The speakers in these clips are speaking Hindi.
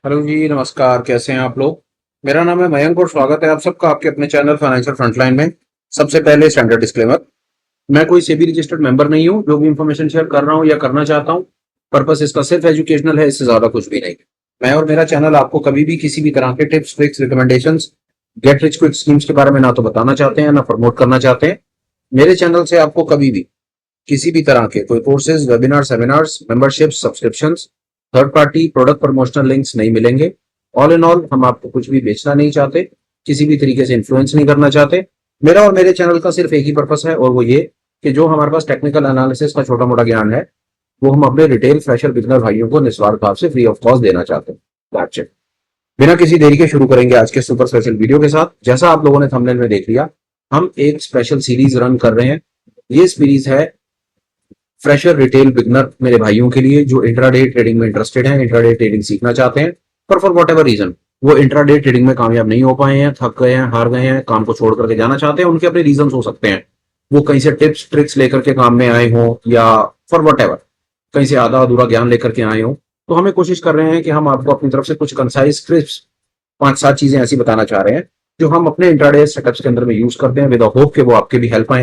हेलो जी, नमस्कार। कैसे हैं आप लोग? मेरा नाम है मयंक और स्वागत है आप सबका आपके अपने चैनल फाइनेंशियल फ्रंटलाइन में। सबसे पहले स्टैंडर्ड डिस्क्लेमर, मैं कोई सेबी रजिस्टर्ड मेंबर नहीं हूं। जो भी इंफॉर्मेशन शेयर कर रहा हूं या करना चाहता हूं, पर्पस इसका सिर्फ एजुकेशनल है, इससे ज्यादा कुछ भी नहीं। मैं और मेरा चैनल आपको कभी भी किसी भी तरह के tips, tricks, recommendations, get rich quick schemes के बारे में ना तो बताना चाहते हैं ना प्रमोट करना चाहते हैं। मेरे चैनल से आपको कभी भी किसी भी तरह के कोई courses, webinar, seminars, membership, subscriptions, third party product promotional links नहीं मिलेंगे। ऑल इन ऑल, हम आपको कुछ भी बेचना नहीं चाहते, किसी भी तरीके से इन्फ्लुएंस नहीं करना चाहते। मेरा और मेरे चैनल का सिर्फ एक ही पर्पस है, और वो ये कि जो हमारे पास टेक्निकल एनालिसिस का छोटा मोटा ज्ञान है, वो हम अपने रिटेल फ्रेशर बिगनर भाइयों को निस्वार्थ भाव से फ्री ऑफ कॉस्ट देना चाहते हैं। That's it। बिना किसी देरी के शुरू करेंगे आज के सुपर स्पेशल वीडियो के साथ। जैसा आप लोगों ने थंबनेल में देख लिया, हम एक स्पेशल सीरीज रन कर रहे हैं। ये सीरीज है फ्रेशर रिटेल बिगनर मेरे भाइयों के लिए, जो इंट्राडे ट्रेडिंग में इंटरेस्टेड हैं, इंट्राडे ट्रेडिंग सीखना चाहते हैं, पर फॉर वॉट एवर रीजन वो इंट्राडे ट्रेडिंग में कामयाब नहीं हो पाए हैं, थक गए हैं, हार गए हैं, काम को छोड़ करके जाना चाहते हैं। उनके अपने रीजन हो सकते हैं, वो कहीं से टिप्स ट्रिक्स लेकर के काम में आए हों, या फॉर वॉट एवर कहीं से आधा अधूरा ज्ञान लेकर के आए हों। तो हमें कोशिश कर रहे हैं कि हम आपको अपनी तरफ से कुछ कंसाइज क्रिस्प 5-7 चीजें ऐसी बताना चाह रहे हैं जो हम अपने इंट्राडे सेटअप्स के अंदर में यूज करते हैं, विद होप कि वो आपके भी हेल्प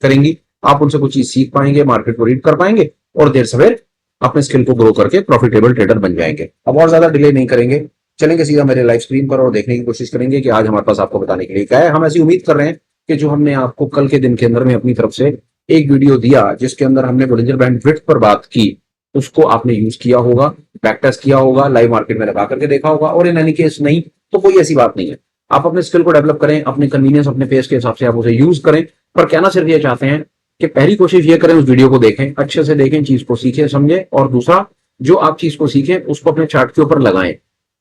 करेंगी। आप उनसे कुछ चीज सीख पाएंगे, मार्केट को रीड कर पाएंगे, और देर सवेर अपने स्किल को ग्रो करके प्रॉफिटेबल ट्रेडर बन जाएंगे। अब और ज्यादा डिले नहीं करेंगे, चलेंगे सीधा मेरे लाइव स्क्रीन पर और देखने की कोशिश करेंगे कि आज हमारे पास आपको बताने के लिए क्या है। हम ऐसी उम्मीद कर रहे हैं कि जो हमने आपको कल के दिन के अंदर में अपनी तरफ से एक वीडियो दिया, जिसके अंदर हमने बोलिंजर बैंड विड्थ पर बात की, उसको आपने यूज किया होगा, बैक टेस्ट किया होगा, लाइव मार्केट में लगा करके देखा होगा, और इन एनी केस नहीं तो कोई ऐसी बात नहीं है। आप अपने स्किल को डेवलप करें, अपने कन्वीनियंस, अपने पेस के हिसाब से आप उसे यूज करें। पर कहना सिर्फ ये चाहते हैं कि पहली कोशिश ये करें, उस वीडियो को देखें, अच्छे से देखें, चीज को सीखें, समझें, और दूसरा, जो आप चीज को सीखें उसको अपने चार्ट के ऊपर लगाएं।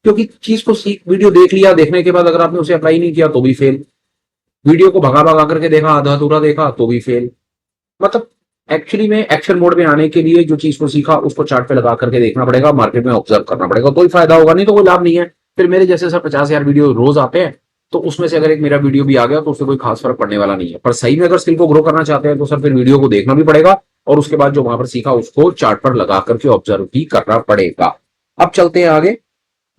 क्योंकि चीज को सीख वीडियो देख लिया, देखने के बाद अगर आपने उसे अप्लाई नहीं किया तो भी फेल, वीडियो को भगा भगा करके देखा, आधा अधूरा देखा तो भी फेल। मतलब एक्चुअली में एक्शन मोड में आने के लिए जो चीज को सीखा उसको चार्ट पे लगा करके देखना पड़ेगा, मार्केट में ऑब्जर्व करना पड़ेगा, कोई फायदा होगा, नहीं तो कोई लाभ नहीं है। फिर मेरे जैसे सर 50,000 वीडियो रोज आते हैं, तो उसमें से अगर एक मेरा वीडियो भी आ गया तो उससे कोई खास फर्क पड़ने वाला नहीं है। पर सही में अगर स्किल को ग्रो करना चाहते हैं तो सर फिर वीडियो को देखना भी पड़ेगा, और उसके बाद जो वहां पर सीखा उसको चार्ट पर लगा करके ऑब्जर्व भी करना पड़ेगा। अब चलते हैं आगे।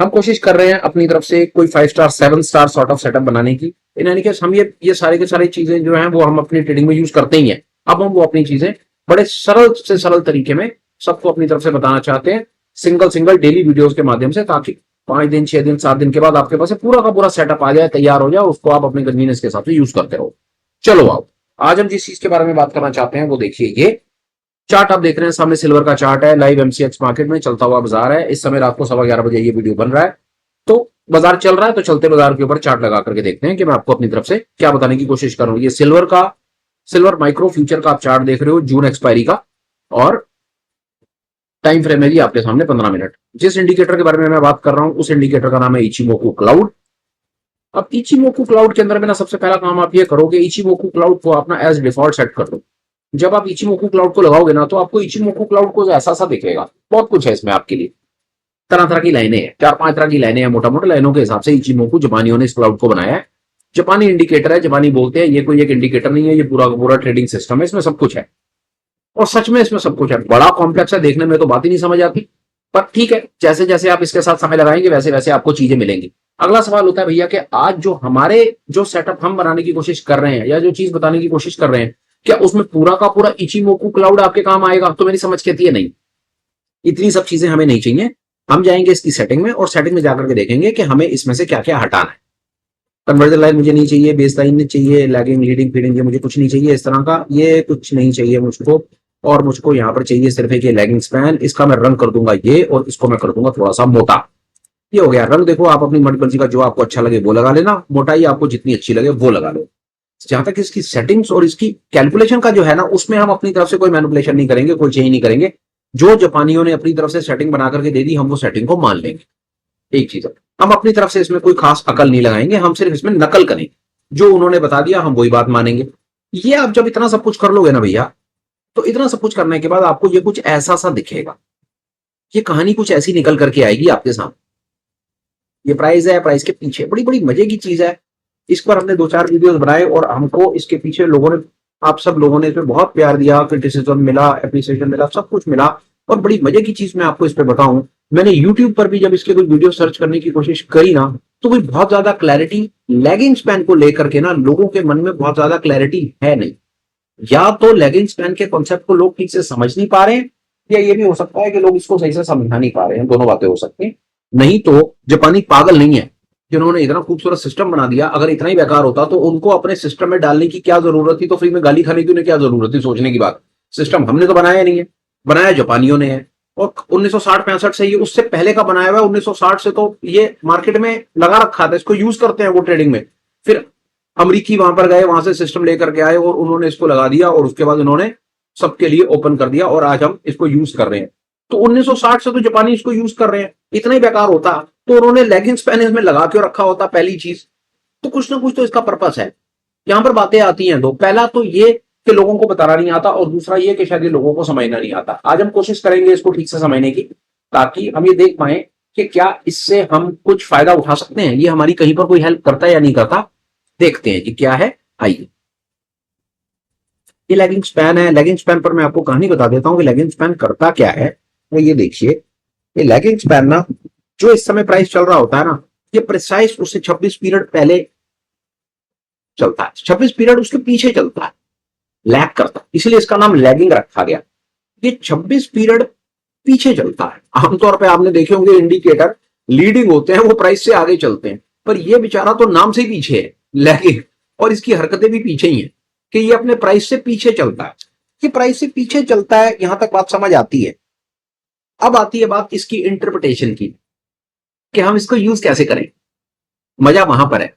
हम कोशिश कर रहे हैं अपनी तरफ से कोई 5 star 7 star sort of setup बनाने की। इन यानी कि हम ये सारे के सारी चीजें जो हैं वो हम अपनी ट्रेडिंग में यूज करते ही हैं। अब हम वो अपनी चीजें बड़े सरल से सरल तरीके में सबको अपनी तरफ से बताना चाहते हैं, सिंगल सिंगल डेली वीडियोस के माध्यम से, ताकि 5 दिन, 6 दिन, 7 दिन के बाद आपके पास पूरा का पूरा सेटअप आ जाए, तैयार हो जाए, और उसको आप अपने कन्वीनियंस के हिसाब से यूज करते रहो। चलो आओ, आज हम जिस चीज के बारे में बात करना चाहते हैं वो देखिए। ये चार्ट आप देख रहे हैं सामने, सिल्वर का चार्ट है, लाइव एमसीएक्स मार्केट में चलता हुआ बाजार है। इस समय रात को 11:15 बजे ये वीडियो बन रहा है, तो बाजार चल रहा है। तो चलते बाजार के ऊपर चार्ट लगा करके देखते हैं कि मैं आपको अपनी तरफ से क्या बताने की कोशिश कर रहा हूं। ये सिल्वर माइक्रो फ्यूचर का आप चार्ट देख रहे हो, जून एक्सपायरी का, और टाइम फ्रेम है जी आपके सामने 15 मिनट। जिस इंडिकेटर के बारे में मैं बात कर रहा हूं उस इंडिकेटर का नाम है इचिमोकू क्लाउड। अब इचिमोकू क्लाउड के अंदर में ना सबसे पहला काम आप ये करोगे, इचिमोकू क्लाउड को अपना एज डिफॉल्ट सेट कर दो। जब आप इचिमोकू क्लाउड को लगाओगे ना, तो आपको इचिमोकू क्लाउड को ऐसा सा दिखेगा। बहुत कुछ है इसमें आपके लिए, तरह तरह की लाइनें हैं, 4-5 तरह की लाइनें हैं। मोटा मोटा लाइनों के हिसाब से इचिमोकू जापानियों ने इस क्लाउड को बनाया है। जापानी इंडिकेटर है, जापानी बोलते हैं, ये कोई एक इंडिकेटर नहीं है, ये पूरा का पूरा ट्रेडिंग सिस्टम है, इसमें सब कुछ है। और सच में इसमें सब कुछ है, बड़ा कॉम्प्लेक्स है, देखने में तो बात ही नहीं समझ आती। पर ठीक है, जैसे जैसे आप इसके साथ समय लगाएंगे वैसे वैसे आपको चीजें मिलेंगी। अगला सवाल होता है भैया कि आज जो सेटअप हम बनाने की कोशिश कर रहे हैं, या जो चीज बताने की कोशिश कर रहे हैं, क्या उसमें पूरा का पूरा इचिमोकू क्लाउड आपके काम आएगा? तो मेरी समझ कहती है नहीं, इतनी सब चीजें हमें नहीं चाहिए। हम जाएंगे इसकी सेटिंग में, और सेटिंग में जाकर के देखेंगे कि हमें इसमें से क्या क्या हटाना है। कन्वर्जन लाइन मुझे नहीं चाहिए, बेस लाइन नहीं चाहिए, लैगिंग, लीडिंग, फीडिंग, ये मुझे कुछ नहीं चाहिए इस तरह का, ये कुछ नहीं चाहिए मुझको। और मुझको यहाँ पर चाहिए सिर्फ एक लैगिंग स्पैन, इसका मैं रंग कर दूंगा ये, और इसको मैं कर दूंगा थोड़ा सा मोटा। ये हो गया रंग। देखो आप अपनी मनमर्जी का जो आपको अच्छा लगे वो लगा लेना, मोटाई आपको जितनी अच्छी लगे वो लगा लो। जहां तक इसकी सेटिंग्स और इसकी कैलकुलेशन का जो है ना, उसमें हम अपनी तरफ से कोई मैनिपुलेशन नहीं करेंगे, कोई चेंज नहीं करेंगे। जो जापानियों ने अपनी तरफ से सेटिंग बना करके दे दी, हम वो सेटिंग को मान लेंगे। एक चीज है, हम अपनी तरफ से इसमें कोई खास अकल नहीं लगाएंगे, हम सिर्फ इसमें नकल करेंगे। जो उन्होंने बता दिया हम वही बात मानेंगे। ये आप जब इतना सब कुछ कर लोगे ना भैया, तो इतना सब कुछ करने के बाद आपको ये कुछ ऐसा सा दिखेगा, ये कहानी कुछ ऐसी निकल करके आएगी आपके सामने। ये प्राइस है, प्राइस के पीछे बड़ी बड़ी मजे की चीज है। इस पर हमने 2-4 वीडियोस बनाए, और हमको इसके पीछे आप सब लोगों ने इसमें बहुत प्यार दिया, क्रिटिसिज्म मिला, एप्रिसिएशन मिला, सब कुछ मिला। और बड़ी मजे की चीज मैं आपको इस पे बताऊं, मैंने YouTube पर भी जब इसके कोई वीडियो सर्च करने की कोशिश करी ना, तो कोई बहुत ज्यादा क्लैरिटी लेगिंग स्पैन को लेकर के ना लोगों के मन में बहुत ज्यादा क्लैरिटी है नहीं। या तो लेगिंग स्पैन के कॉन्सेप्ट को लोग ठीक से समझ नहीं पा रहे हैं, या ये भी हो सकता है कि लोग इसको सही से समझा नहीं पा रहे हैं। दोनों बातें हो सकती हैं। नहीं तो जापानी पागल नहीं है जिन्होंने इतना खूबसूरत सिस्टम बना दिया। अगर इतना ही बेकार होता तो उनको अपने सिस्टम में डालने की क्या जरूरत थी, तो फ्री में गाली खाने की उन्हें क्या जरूरत थी सोचने की बात। सिस्टम हमने तो बनाया नहीं है, बनाया जापानियों ने है। और 1960-65 से ये उससे पहले का बनाया हुआ है। 1960 से तो ये मार्केट में लगा रखा था, इसको यूज करते हैं वो ट्रेडिंग में। फिर अमरीकी वहां पर गए, वहां से सिस्टम लेकर के आए और उन्होंने इसको लगा दिया, और उसके बाद उन्होंने सबके लिए ओपन कर दिया, और आज हम इसको यूज कर रहे हैं। तो 1960 से तो जापानी इसको यूज कर रहे हैं। इतना ही बेकार होता तो उन्होंने लेगिंग स्पैन इसमें लगा के रखा होता, पहली चीज। तो कुछ ना कुछ तो इसका पर्पस है। यहां पर बातें आती हैं दो, पहला तो ये कि लोगों को बताना नहीं आता, और दूसरा ये कि शायद ये लोगों को समझना नहीं आता। आज हम कोशिश करेंगे इसको ठीक से समझने की, ताकि हम ये देख पाए कि क्या इससे हम कुछ फायदा उठा सकते हैं, ये हमारी कहीं पर कोई हेल्प करता है या नहीं करता। देखते हैं कि क्या है, आइए। ये लेगिंग स्पैन है। लेगिंग स्पैन पर मैं आपको कहानी बता देता हूं कि लेगिंग स्पैन करता क्या है। वो ये देखिए, ये लेगिंग स्पैन ना, जो इस समय प्राइस चल रहा होता है ना, ये प्रिसाइज उससे 26 पीरियड पहले चलता है, 26 पीरियड उसके पीछे चलता है, लैग करता है, इसलिए इसका नाम लैगिंग रखा गया। ये 26 पीरियड पीछे चलता है। आमतौर पर आपने देखे होंगे इंडिकेटर लीडिंग होते हैं, वो प्राइस से आगे चलते हैं, पर ये बेचारा तो नाम से ही पीछे है, लैगिंग, और इसकी हरकतें भी पीछे ही हैं कि ये अपने प्राइस से पीछे चलता है। ये प्राइस से पीछे चलता है, यहां तक बात समझ आती है। अब आती है बात इसकी इंटरप्रिटेशन की, कि हम इसको यूज कैसे करें। मजा वहां पर है।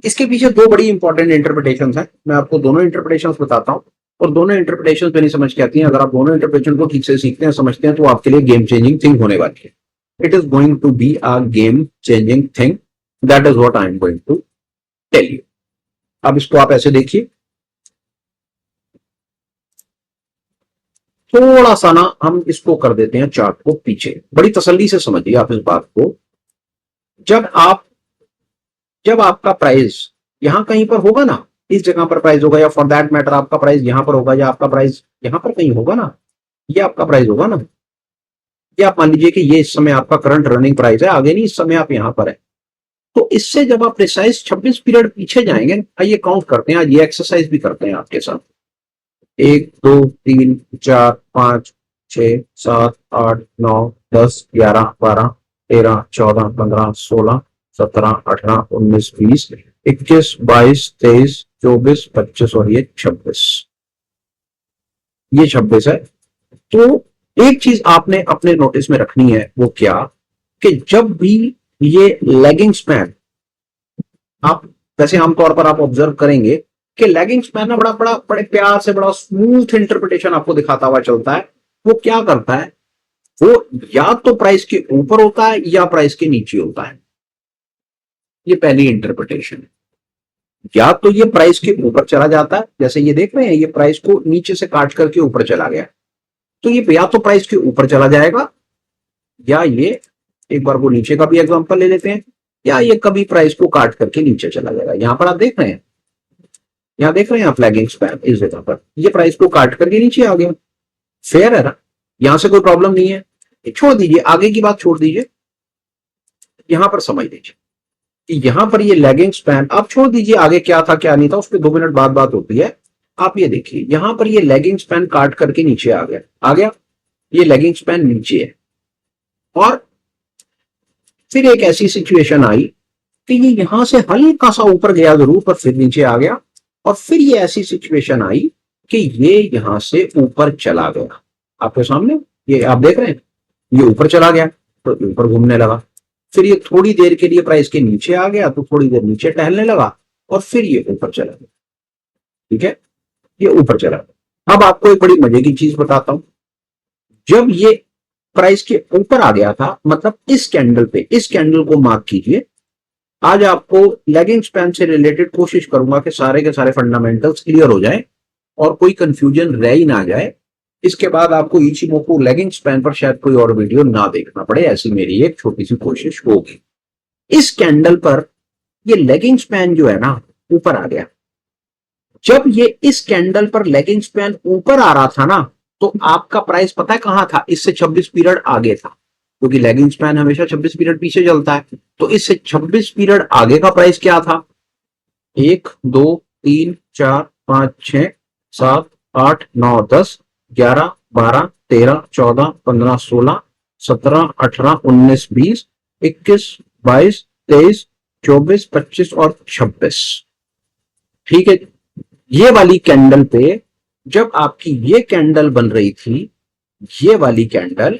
इसके पीछे दो बड़ी इंपॉर्टेंट इंटरप्रिटेशन हैं। मैं आपको दोनों इंटरप्रिटेशन बताता हूं, और दोनों इंटरप्रिटेशन मेरी समझ के आती हैं। अगर आप दोनों इंटरप्रिटेशन को ठीक से सीखते हैं, समझते हैं, तो आपके लिए गेम चेंजिंग थिंग होने वाली है। It is going to be a game changing thing, that is what I am going to tell you. अब इसको आप ऐसे देखिए, थोड़ा सा ना हम इसको कर देते हैं चार्ट को पीछे। बड़ी तसल्ली से समझिए आप इस बात को। जब आपका प्राइस यहां कहीं पर होगा ना, इस जगह पर प्राइस होगा, या फॉर दैट मैटर आपका प्राइस यहां पर होगा, या आपका प्राइस यहां पर कहीं होगा ना, ये आपका प्राइस होगा ना, ये आप मान लीजिए कि ये इस समय आपका करंट रनिंग प्राइस है, आगे नहीं, इस समय आप यहां पर है। तो इससे जब आप प्रिसाइज 26 पीरियड पीछे जाएंगे, आइए काउंट करते हैं, आज ये एक्सरसाइज भी करते हैं आपके साथ। 1 2 3 4 5 6 7 8 9 10 11 12 13 14 15 16 17 18 19 20 21 22 23 24 25 और ये 26। ये 26 है। तो एक चीज आपने अपने नोटिस में रखनी है, वो क्या, कि जब भी ये लेगिंग स्पैन, आप वैसे आमतौर पर आप ऑब्जर्व करेंगे कि लेगिंग स्पैन बड़ा बड़ा बड़े प्यार से बड़ा स्मूथ इंटरप्रिटेशन आपको दिखाता हुआ चलता है। वो क्या करता है, वो या तो प्राइस के ऊपर होता है या प्राइस के नीचे होता है। ये पहली इंटरप्रिटेशन है। या तो ये प्राइस के ऊपर चला जाता है, जैसे ये देख रहे हैं, ये प्राइस को नीचे से काट करके ऊपर चला गया, तो ये या तो प्राइस के ऊपर चला जाएगा, या ये एक बार वो नीचे का भी एग्जांपल ले लेते हैं, या ये कभी प्राइस को काट करके नीचे चला जाएगा। यहां पर आप देख रहे हैं, यहां देख रहे हैं आप लेगिंग स्पैन, इस जगह पर ये प्राइस को काट करके नीचे आ गया। फेयर है ना, यहां से कोई प्रॉब्लम नहीं है। छोड़ दीजिए, आगे की बात छोड़ दीजिए, यहां पर समझ लीजिए कि यहां पर ये लेगिंग स्पैन, आप छोड़ दीजिए आगे क्या था क्या नहीं था, उस पर 2 मिनट बाद बात होती है। आप ये देखिए, यहां पर ये लेगिंग स्पैन काट करके नीचे आ गया, ये लेगिंग स्पैन नीचे है। और फिर एक ऐसी सिचुएशन आई कि ये यहां से हल्का सा ऊपर गया जरूर, पर फिर नीचे आ गया। और फिर ये ऐसी सिचुएशन आई कि ये यहां से ऊपर चला गया। आपके सामने ये आप देख रहे हैं, ये ऊपर चला गया तो ऊपर घूमने लगा, फिर ये थोड़ी देर के लिए प्राइस के नीचे आ गया तो थोड़ी देर नीचे टहलने लगा, और फिर ये ऊपर चला गया। ठीक है, ये ऊपर चला गया। अब आपको एक बड़ी मजे की चीज बताता हूं। जब ये प्राइस के ऊपर आ गया था, मतलब इस कैंडल पे, इस कैंडल को मार्क कीजिए। आज आपको लेगिंग स्पैन से रिलेटेड कोशिश करूंगा कि सारे के सारे फंडामेंटल्स क्लियर हो जाए और कोई कंफ्यूजन रह ही ना जाए। इसके बाद आपको इचिमोकु लेगिंग स्पैन पर शायद कोई और वीडियो ना देखना पड़े, ऐसी मेरी एक छोटी सी कोशिश होगी। इस कैंडल पर ये लेगिंग स्पैन जो है ना, ऊपर आ गया। जब ये इस कैंडल पर लेगिंग स्पैन ऊपर आ रहा था ना, तो आपका प्राइस पता है कहां था, इससे 26 पीरियड आगे था, क्योंकि लैगिंग स्पैन हमेशा 26 पीरियड पीछे चलता है। तो इससे 26 पीरियड आगे का प्राइस क्या था, 1 2 3 4 5 6 7 8 9 10 11 12 13 14 15 16 17 18 19 20 21 22 23 24 25 और 26। ठीक है, ये वाली कैंडल पे जब आपकी ये कैंडल बन रही थी, ये वाली कैंडल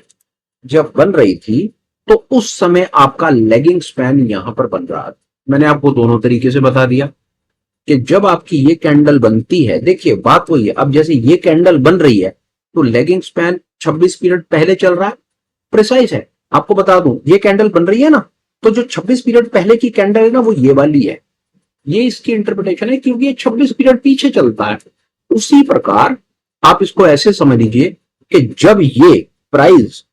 जब बन रही थी, तो उस समय आपका लेगिंग स्पैन यहां पर बन रहा था। मैंने आपको दोनों तरीके से बता दिया कि जब आपकी ये कैंडल बनती है, देखिए बात वही है, अब जैसे ये कैंडल बन रही है तो लेगिंग स्पैन 26 पीरियड पहले चल रहा है, प्रिसाइज है। आपको बता दूं, ये कैंडल बन रही है ना, तो जो 26 पीरियड पहले की कैंडल है ना, वो ये वाली है। ये इसकी इंटरप्रिटेशन है, क्योंकि ये 26 पीरियड पीछे चलता है। उसी प्रकार आप इसको ऐसे समझ लीजिए कि जब ये प्राइस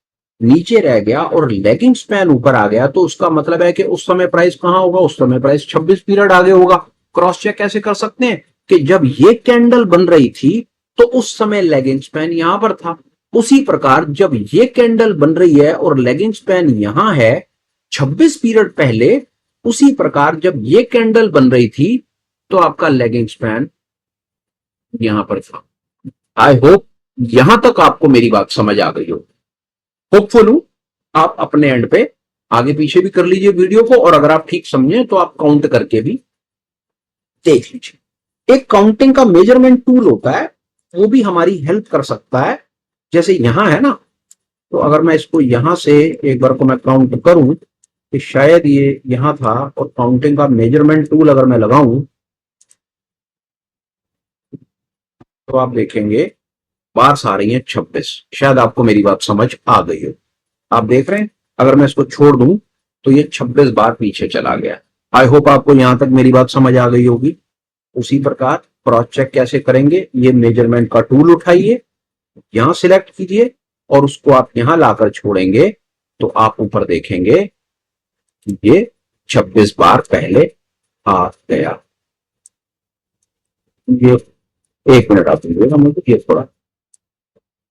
नीचे रह गया और लेगिंग स्पैन ऊपर आ गया, तो उसका मतलब है कि उस समय प्राइस कहां होगा, उस समय प्राइस 26 पीरियड आगे होगा। क्रॉस चेक कैसे कर सकते हैं कि जब ये कैंडल बन रही थी तो उस समय लेगिंग स्पैन यहां पर था। उसी प्रकार जब ये कैंडल बन रही है और लेगिंग स्पैन यहां है 26 पीरियड पहले, उसी प्रकार जब ये कैंडल बन रही थी तो आपका लेगिंग स्पैन यहां पर था। आई होप यहां तक आपको मेरी बात समझ आ गई हो। होपफुल हूं आप अपने एंड पे आगे पीछे भी कर लीजिए वीडियो को, और अगर आप ठीक समझे तो आप काउंट करके भी देख लीजिए। एक काउंटिंग का मेजरमेंट टूल होता है, वो भी हमारी हेल्प कर सकता है। जैसे यहां है ना, तो अगर मैं इसको यहां से एक बार को मैं काउंट करूं कि शायद ये यहां था, और काउंटिंग का मेजरमेंट टूल अगर मैं लगाऊं तो आप देखेंगे बार्स आ रही हैं 26। शायद आपको मेरी बात समझ आ गई हो। आप देख रहे हैं, अगर मैं इसको छोड़ दूं तो ये 26 बार पीछे चला गया। आई होप आपको यहां तक मेरी बात समझ आ गई होगी। उसी प्रकार क्रॉस चेक कैसे करेंगे, ये मेजरमेंट का टूल उठाइए, यहां सिलेक्ट कीजिए और उसको आप यहां लाकर छोड़ेंगे तो आप ऊपर देखेंगे ये 26 बार पहले आ गया। ये 1 मिनट आप दीजिएगा मुझे, ये थोड़ा,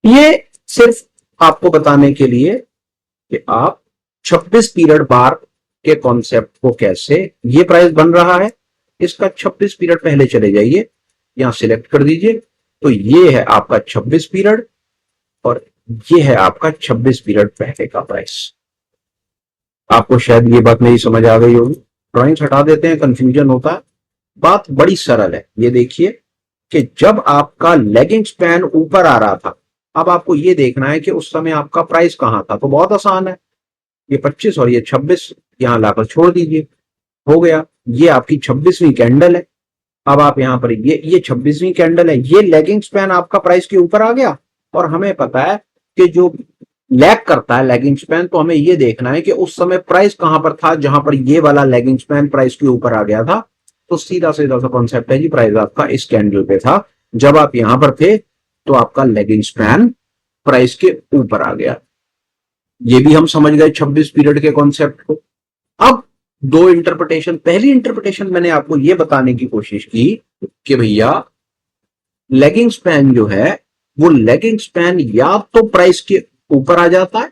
ये सिर्फ आपको बताने के लिए कि आप 26 पीरियड बार के कॉन्सेप्ट को कैसे, ये प्राइस बन रहा है, इसका 26 पीरियड पहले चले जाइए, यहां सिलेक्ट कर दीजिए, तो ये है आपका 26 पीरियड और ये है आपका 26 पीरियड पहले का प्राइस। आपको शायद ये बात मेरी समझ आ गई होगी। ड्राइंग्स हटा देते हैं, कंफ्यूजन होता है। बात बड़ी सरल है। ये देखिए कि जब आपका लेगिंग स्पैन ऊपर आ रहा था, अब आपको ये देखना है कि उस समय आपका प्राइस कहां था। तो बहुत आसान है, ये 25 और ये 26 यहां लाकर छोड़ दीजिए, हो गया। ये आपकी 26वीं कैंडल है। अब आप यहां पर ये 26वीं कैंडल है, ये लेगिंग स्पैन आपका प्राइस के ऊपर आ गया, और हमें पता है कि जो लैग करता है लेगिंग स्पैन, तो हमें ये देखना है कि उस समय प्राइस कहां पर था जहां पर ये वाला लेगिंग स्पैन प्राइस के ऊपर आ गया था। तो सीधा सीधा सा कॉन्सेप्ट है जी, प्राइस आपका इस कैंडल पे था, जब आप यहां पर थे तो आपका लेगिंग स्पैन प्राइस के ऊपर आ गया। ये भी हम समझ गए 26 पीरियड के कॉन्सेप्ट को। अब दो इंटरप्रिटेशन, पहली इंटरप्रिटेशन मैंने आपको यह बताने की कोशिश की कि भैया लेगिंग स्पैन जो है, वो लेगिंग स्पैन या तो प्राइस के ऊपर आ जाता है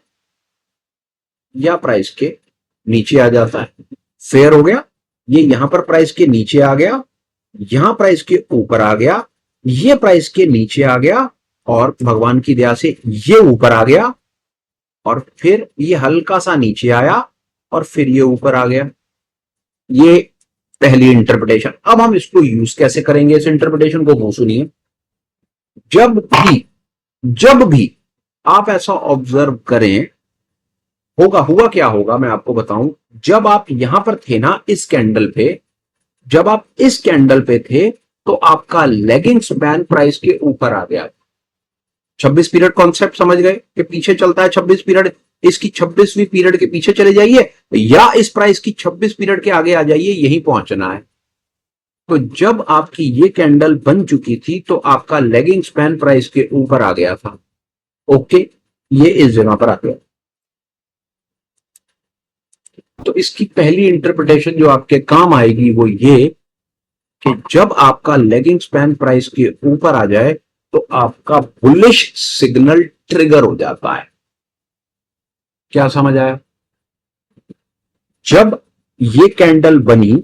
या प्राइस के नीचे आ जाता है। फेयर हो गया, ये यहां पर प्राइस के नीचे आ गया, यहां प्राइस के ऊपर आ गया, ये प्राइस के नीचे आ गया, और भगवान की दया से ये ऊपर आ गया, और फिर ये हल्का सा नीचे आया, और फिर ये ऊपर आ गया। ये पहली इंटरप्रिटेशन। अब हम इसको यूज कैसे करेंगे, इस इंटरप्रिटेशन को, वो सुनिए। जब भी आप ऐसा ऑब्जर्व करें, हुआ क्या होगा मैं आपको बताऊं। जब आप यहां पर थे ना इस कैंडल पे, जब आप इस कैंडल पे थे तो आपका लेगिंग स्पैन प्राइस के ऊपर आ गया। 26 पीरियड कॉन्सेप्ट समझ गए कि पीछे चलता है 26 पीरियड, इसकी 26वीं पीरियड के पीछे चले जाइए या इस प्राइस की 26 पीरियड के आगे आ जाइए, यही पहुंचना है। तो जब आपकी ये कैंडल बन चुकी थी तो आपका लेगिंग स्पैन प्राइस के ऊपर आ गया था। ओके, ये इस जगह पर आ गया। तो इसकी पहली इंटरप्रिटेशन जो आपके काम आएगी वो ये कि जब आपका लेगिंग स्पैन प्राइस के ऊपर आ जाए तो आपका बुलिश सिग्नल ट्रिगर हो जाता है। क्या समझ आया? जब ये कैंडल बनी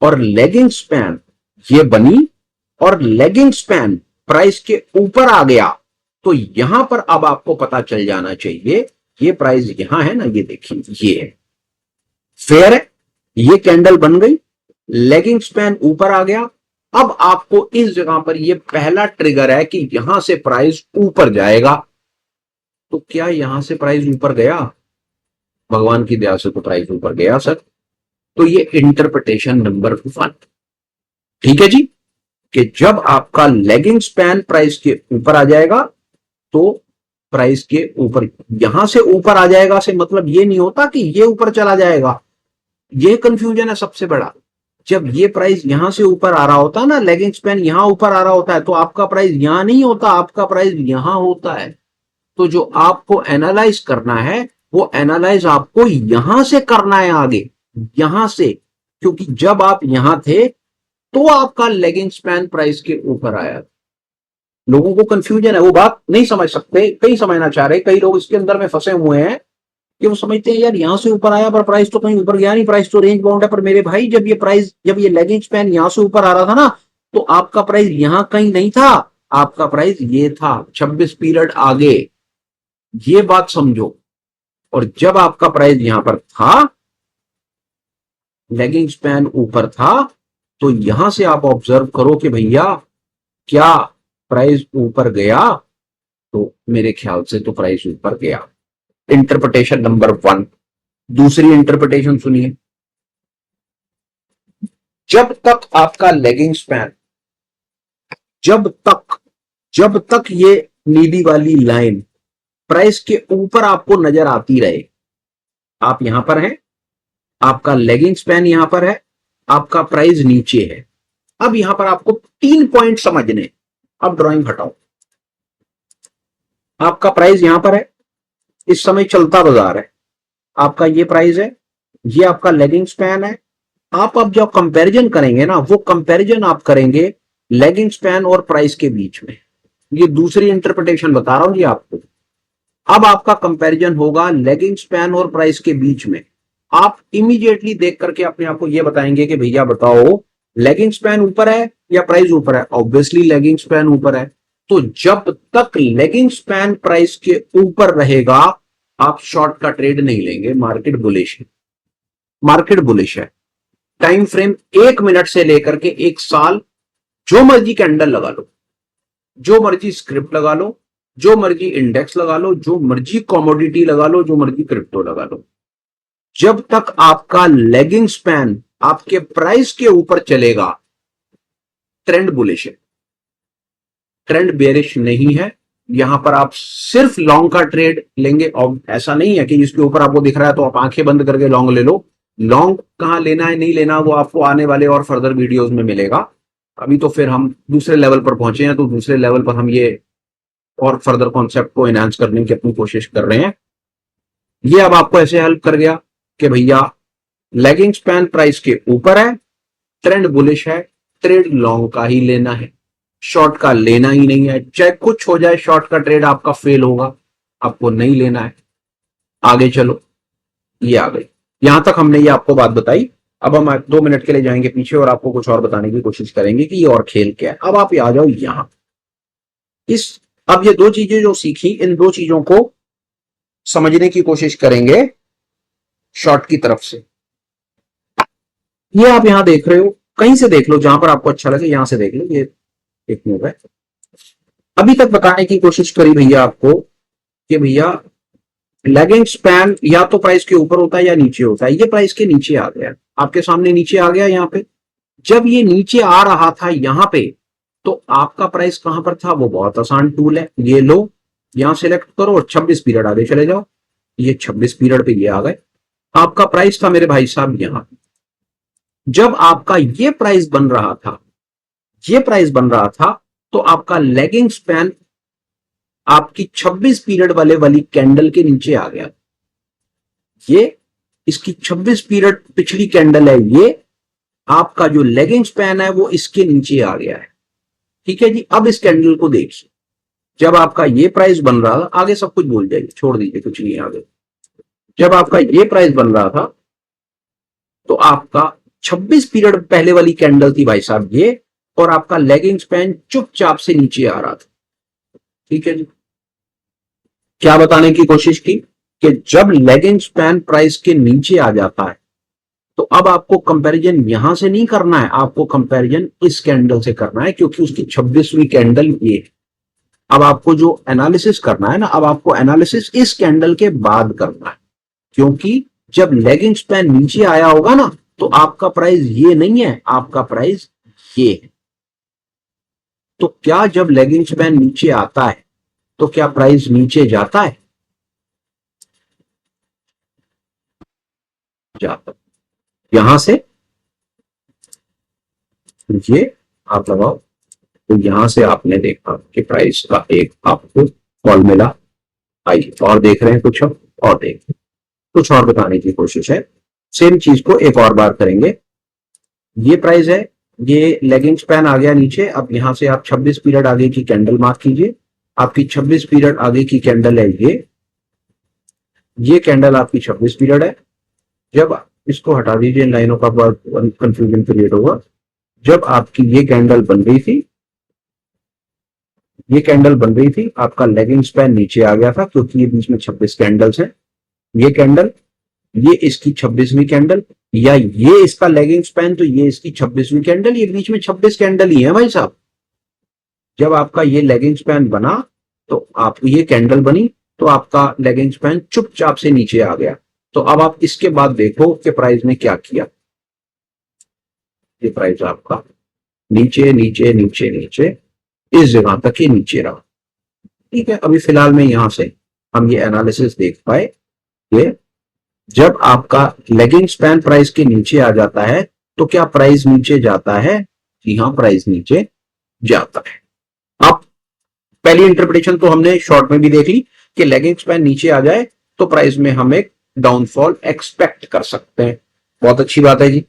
और लेगिंग स्पैन ये बनी और लेगिंग स्पैन प्राइस के ऊपर आ गया, तो यहां पर अब आपको पता चल जाना चाहिए ये प्राइस यहां है ना, ये देखिए ये है, फेयर है, ये कैंडल बन गई, लेगिंग स्पैन ऊपर आ गया। अब आपको इस जगह पर ये पहला ट्रिगर है कि यहां से प्राइस ऊपर जाएगा। तो क्या यहां से प्राइस ऊपर गया? भगवान की दया से तो प्राइस ऊपर गया सर। तो ये इंटरप्रिटेशन नंबर 1, ठीक है जी, कि जब आपका लेगिंग स्पैन प्राइस के ऊपर आ जाएगा तो प्राइस के ऊपर, यहां से ऊपर आ जाएगा से मतलब ये नहीं होता कि ये ऊपर चला जाएगा। ये कंफ्यूजन है सबसे बड़ा। जब ये प्राइस यहां से ऊपर आ रहा होता है ना, लेगिंग स्पैन यहां ऊपर आ रहा होता है, तो आपका प्राइस यहां नहीं होता, आपका प्राइस यहां होता है। तो जो आपको एनालाइज करना है वो एनालाइज आपको यहां से करना है, आगे यहां से, क्योंकि जब आप यहां थे तो आपका लेगिंग स्पैन प्राइस के ऊपर आया। लोगों को कंफ्यूजन है, वो बात नहीं समझ सकते, कई समझना चाह रहे, कई लोग इसके अंदर में फंसे हुए हैं कि वो समझते हैं यार यहां से ऊपर आया पर प्राइस तो कहीं ऊपर गया नहीं, प्राइस तो रेंज बाउंड है। पर मेरे भाई जब ये लेगिंग स्पैन यहां से ऊपर आ रहा था ना, तो आपका प्राइस यहां कहीं नहीं था, आपका प्राइस ये था 26 पीरियड आगे। ये बात समझो। और जब आपका प्राइस यहां पर था, लेगिंग स्पैन ऊपर था, तो यहां से आप ऑब्जर्व करो कि भैया क्या प्राइस ऊपर गया? तो मेरे ख्याल से तो प्राइस ऊपर गया। Interpretation number 1। दूसरी इंटरप्रिटेशन सुनिए। जब तक आपका लेगिंग स्पैन, जब तक ये नीली वाली लाइन प्राइस के ऊपर आपको नजर आती रहे, आप यहां पर हैं, आपका लेगिंग स्पैन यहां पर है, आपका प्राइस नीचे है। अब यहां पर आपको 3 पॉइंट समझने। अब ड्राइंग हटाओ। आपका प्राइस यहां पर है, इस समय चलता बाजार है, आपका ये प्राइस है, ये आपका लेगिंग स्पैन है। आप अब जो कंपैरिजन करेंगे ना, वो कंपैरिजन आप करेंगे लेगिंग स्पैन और प्राइस के बीच में। ये दूसरी इंटरप्रिटेशन बता रहा हूं जी आपको। अब आपका कंपैरिजन होगा लेगिंग स्पैन और प्राइस के बीच में। आप इमीडिएटली देख करके अपने आप को ये बताएंगे कि भैया बताओ लेगिंग स्पैन ऊपर है या प्राइस ऊपर है? ऑब्वियसली लेगिंग स्पैन ऊपर है। तो जब तक लेगिंग स्पैन प्राइस के ऊपर रहेगा, आप शॉर्ट का ट्रेड नहीं लेंगे। मार्केट बुलिश है, मार्केट बुलिश है। टाइम फ्रेम 1 मिनट से लेकर के 1 साल, जो मर्जी कैंडल लगा लो, जो मर्जी स्क्रिप्ट लगा लो, जो मर्जी इंडेक्स लगा लो, जो मर्जी कॉमोडिटी लगा लो, जो मर्जी क्रिप्टो लगा लो, जब तक आपका लेगिंग स्पैन आपके प्राइस के ऊपर चलेगा, ट्रेंड बुलिश है, ट्रेंड बेरिश नहीं है। यहां पर आप सिर्फ लॉन्ग का ट्रेड लेंगे। और ऐसा नहीं है कि इसके ऊपर आपको दिख रहा है तो आप आंखें बंद करके लॉन्ग ले लो। लॉन्ग कहां लेना है नहीं लेना वो आपको आने वाले और फर्दर वीडियोस में मिलेगा। अभी तो फिर हम दूसरे लेवल पर पहुंचे हैं, तो दूसरे लेवल पर हम ये और फर्दर कॉन्सेप्ट को एनहांस करने की अपनी कोशिश कर रहे हैं। ये अब आपको ऐसे हेल्प कर गया कि भैया लेगिंग स्पैन प्राइस के ऊपर है, ट्रेंड बुलिश है, ट्रेड लॉन्ग का ही लेना है, शॉर्ट का लेना ही नहीं है। चाहे कुछ हो जाए, शॉर्ट का ट्रेड आपका फेल होगा, आपको नहीं लेना है। आगे चलो, ये आ गई। यहां तक हमने ये आपको बात बताई। अब हम 2 मिनट के लिए जाएंगे पीछे और आपको कुछ और बताने की कोशिश करेंगे कि ये और खेल क्या है। अब आप आ जाओ यहां। अब ये 2 चीजें जो सीखी, इन 2 चीजों को समझने की कोशिश करेंगे शॉर्ट की तरफ से। ये आप यहां देख रहे हो, कहीं से देख लो जहां पर आपको अच्छा लगे, यहां से देख लो। ये एक मूव है। अभी तक बताने की कोशिश करी भैया आपको कि भैया लेगिंग स्पैन या तो प्राइस के ऊपर होता है या नीचे होता है। ये प्राइस के नीचे आ गया, आपके सामने नीचे आ गया। यहां पे जब ये नीचे आ रहा था यहां पे, तो आपका प्राइस कहां पर था? वो बहुत आसान टूल है, ये लो, यहां सिलेक्ट करो और 26 पीरियड आगे चले जाओ। ये 26 पीरियड पे ये आ गए। आपका प्राइस था मेरे भाई साहब यहां। जब आपका ये प्राइस बन रहा था, ये प्राइस बन रहा था, तो आपका लेगिंग स्पैन आपकी 26 पीरियड वाली कैंडल के नीचे आ गया। ये इसकी 26 पीरियड पिछली कैंडल है, ये आपका जो लेगिंग स्पैन है वो इसके नीचे आ गया है। ठीक है जी। अब इस कैंडल को देखिए, जब आपका ये प्राइस बन रहा था, आगे सब कुछ भूल जाइए, छोड़ दीजिए, कुछ नहीं है आगे। जब आपका ये प्राइस बन रहा था तो आपका 26 पीरियड पहले वाली कैंडल थी भाई साहब ये, और आपका लेगिंग स्पैन चुपचाप से नीचे आ रहा था। ठीक है जी। क्या बताने की कोशिश की कि जब लेगिंग स्पैन प्राइस के नीचे आ जाता है तो अब आपको कंपैरिजन यहां से नहीं करना है, आपको कंपैरिजन इस कैंडल से करना है, क्योंकि उसकी 26वीं कैंडल ये। अब आपको जो एनालिसिस करना है ना, अब आपको एनालिसिस इस कैंडल के बाद करना है, क्योंकि जब लेगिंग स्पैन नीचे आया होगा ना तो आपका प्राइस ये नहीं है, आपका प्राइस ये है। तो क्या जब लेगिंग स्पैन नीचे आता है तो क्या प्राइस नीचे जाता है? जाता है। यहां से ये आप लगाओ, तो यहां से आपने देखा कि प्राइस का एक आपको कॉल मिला। आइए और देख रहे हैं कुछ, हम और देख कुछ और बताने की कोशिश है। सेम चीज को एक और बार करेंगे। ये प्राइस है, ये लेगिंग स्पैन आ गया नीचे। अब यहां से आप 26 पीरियड आगे की कैंडल मार्क कीजिए। आपकी 26 पीरियड आगे की कैंडल है ये कैंडल आपकी 26 पीरियड है। जब इसको हटा दीजिए, इन लाइनों का बहुत कंफ्यूजन क्रिएट होगा। जब आपकी ये कैंडल बन रही थी, ये कैंडल बन रही थी, आपका लेगिंग स्पैन नीचे आ गया था, क्योंकि ये बीच में 26 कैंडल्स हैं। ये कैंडल, ये इसकी 26वीं कैंडल, या ये इसका लेगिंग स्पैन, तो ये इसकी 26वीं कैंडल, ये बीच में 26 कैंडल ही है भाई साहब। जब आपका ये लेगिंग स्पैन बना तो आपको ये कैंडल बनी, तो आपका लेगिंग स्पैन चुपचाप से नीचे आ गया। तो अब आप इसके बाद देखो कि प्राइस ने क्या किया। ये प्राइस आपका नीचे नीचे नीचे नीचे इस जगह तक ही नीचे रहा। ठीक है, अभी फिलहाल में यहां से हम ये एनालिसिस देख पाए कि जब आपका लेगिंग स्पैन प्राइस के नीचे आ जाता है तो क्या प्राइस नीचे जाता है? जी हाँ, प्राइस नीचे जाता है। अब पहली इंटरप्रिटेशन तो हमने शॉर्ट में भी देख ली कि लेगिंग स्पैन नीचे आ जाए तो प्राइस में हम एक डाउनफॉल एक्सपेक्ट कर सकते हैं। बहुत अच्छी बात है जी।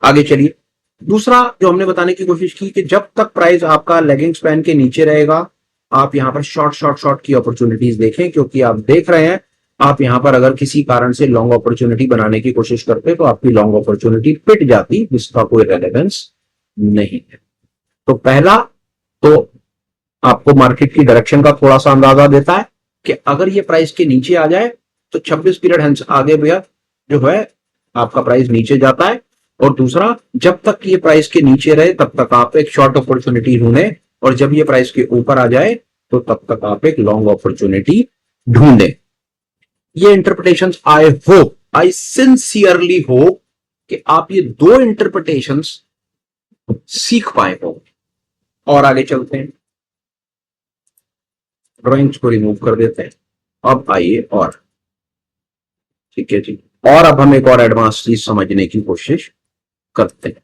आगे चलिए, दूसरा जो हमने बताने की कोशिश की कि जब तक प्राइस आपका लेगिंग स्पैन के नीचे रहेगा, आप यहां पर शॉर्ट शॉर्ट शॉर्ट की अपॉर्चुनिटीज देखें, क्योंकि आप देख रहे हैं आप यहां पर अगर किसी कारण से लॉन्ग अपॉर्चुनिटी बनाने की कोशिश करते तो आपकी लॉन्ग अपॉर्चुनिटी पिट जाती, जिसका कोई रेलेवेंस नहीं है। तो पहला तो आपको मार्केट की डायरेक्शन का थोड़ा सा अंदाजा देता है कि अगर ये प्राइस के नीचे आ जाए तो 26 पीरियड हैंस आगे भैया जो है आपका प्राइस नीचे जाता है। और दूसरा, जब तक ये प्राइस के नीचे रहे तब तक आप एक शॉर्ट अपॉर्चुनिटी ढूंढें, और जब ये प्राइस के ऊपर आ जाए तो तब तक आप एक लॉन्ग अपॉर्चुनिटी ढूंढें। ये interpretation I hope, I sincerely hope कि आप ये दो इंटरप्रिटेशन सीख पाए हो। और आगे चलते हैं, ड्राइंग्स को रिमूव कर देते हैं। अब आइए और, ठीक है जी, और अब हम एक और एडवांस चीज समझने की कोशिश करते हैं।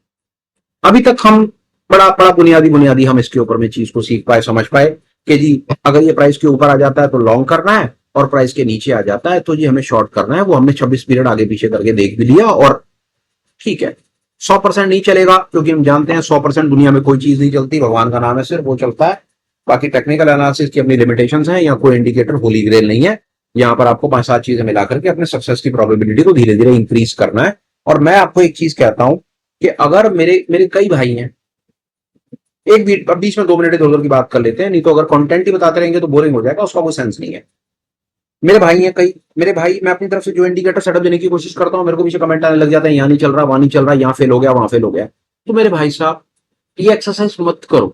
अभी तक हम बड़ा बड़ा बुनियादी बुनियादी हम इसके ऊपर में चीज को सीख पाए, समझ पाए कि जी अगर ये प्राइस के ऊपर आ जाता है तो लॉन्ग करना है, और प्राइस के नीचे आ जाता है तो जी हमें शॉर्ट करना है। वो हमने 26 पीरियड आगे पीछे करके देख भी लिया। और ठीक है, 100% नहीं चलेगा, क्योंकि हम जानते हैं 100% दुनिया में कोई चीज नहीं चलती, भगवान का नाम है सिर्फ, वो चलता है। बाकी टेक्निकल एनालिसिस की अपनी लिमिटेशंस हैं, या कोई इंडिकेटर होली ग्रेल नहीं है। यहाँ पर आपको 5-7 चीजें मिलाकर के अपने सक्सेस की प्रोबेबिलिटी को धीरे धीरे इंक्रीज करना है। और मैं आपको एक चीज कहता हूं कि अगर मेरे मेरे कई भाई हैं, एक बीच में 2 मिनट इधर उधर की बात कर लेते हैं, नहीं तो अगर कंटेंट ही बताते रहेंगे तो बोरिंग हो जाएगा, उसका कोई सेंस नहीं है। मेरे भाई हैं कई, मेरे भाई, मैं अपनी तरफ से जो इंडिकेटर सेटअप देने की कोशिश करता हूं, मेरे को पीछे कमेंट आने लग जाते हैं, यहाँ नहीं चल रहा, वहां नहीं चल रहा, यहाँ फेल हो गया, वहां फेल हो गया। तो मेरे भाई साहब, ये एक्सरसाइज मत करो,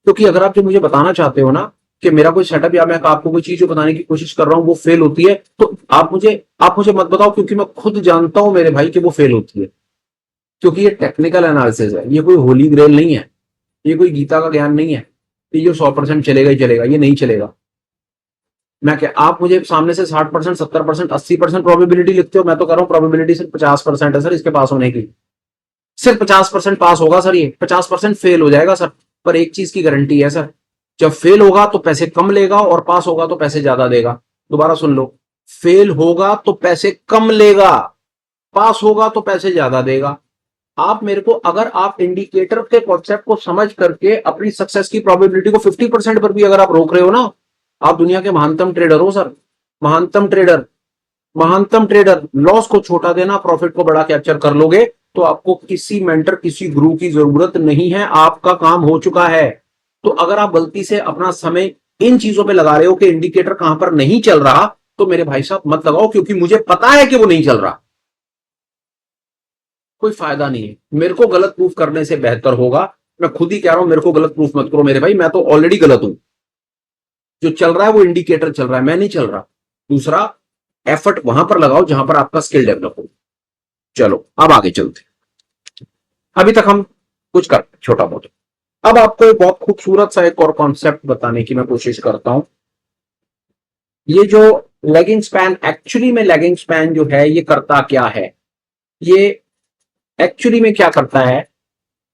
क्योंकि अगर आप जो मुझे बताना चाहते हो ना कि मेरा कोई सेटअप या मैं आपको कोई चीज जो बताने की कोशिश कर रहा हूं वो फेल होती है, तो आप मुझे मत बताओ, क्योंकि मैं खुद जानता हूं मेरे भाई कि वो फेल होती है। क्योंकि ये टेक्निकल एनालिसिस है, ये कोई होली ग्रेल नहीं है, ये कोई गीता का ज्ञान नहीं है कि जो 100% चलेगा ही चलेगा, ये नहीं चलेगा। मैं क्या, आप मुझे सामने से 60%, 70%, 80% प्रोबेबिलिटी लिखते हो, मैं तो कर रहा हूं प्रोबेबिलिटी सिर्फ 50% है सर इसके पास होने की। सिर्फ 50% पास होगा सर, ये 50% फेल हो जाएगा सर। पर एक चीज की गारंटी है सर, जब फेल होगा तो पैसे कम लेगा, और पास होगा तो पैसे ज्यादा देगा। दोबारा सुन लो, फेल होगा तो पैसे कम लेगा, पास होगा तो पैसे ज्यादा देगा। आप मेरे को, अगर आप इंडिकेटर के कॉन्सेप्ट को समझ करके अपनी सक्सेस की प्रोबेबिलिटी को 50% पर भी अगर आप रोक रहे हो ना, आप दुनिया के महानतम ट्रेडर हो सर। महानतम ट्रेडर, महानतम ट्रेडर। लॉस को छोटा देना, प्रॉफिट को बड़ा कैप्चर कर लोगे तो आपको किसी मेंटर, किसी गुरु की जरूरत नहीं है, आपका काम हो चुका है। तो अगर आप गलती से अपना समय इन चीजों पे लगा रहे हो कि इंडिकेटर कहां पर नहीं चल रहा, तो मेरे भाई साहब मत लगाओ, क्योंकि मुझे पता है कि वो नहीं चल रहा। कोई फायदा नहीं है, मेरे को गलत प्रूफ करने से बेहतर होगा, मैं खुद ही कह रहा हूं, मेरे को गलत प्रूफ मत करो मेरे भाई, मैं तो ऑलरेडी गलत हूं। जो चल रहा है वो इंडिकेटर चल रहा है, मैं नहीं चल रहा। दूसरा, एफर्ट वहां पर लगाओ जहां पर आपका स्किल डेवलप हो। चलो अब आगे चलते। अभी तक हम कुछ कर छोटा बहुत, अब आपको एक बहुत खूबसूरत सा एक और कॉन्सेप्ट बताने की मैं कोशिश करता हूं। ये जो लेगिंग स्पैन, एक्चुअली में लेगिंग स्पैन जो है ये करता क्या है, ये एक्चुअली में क्या करता है,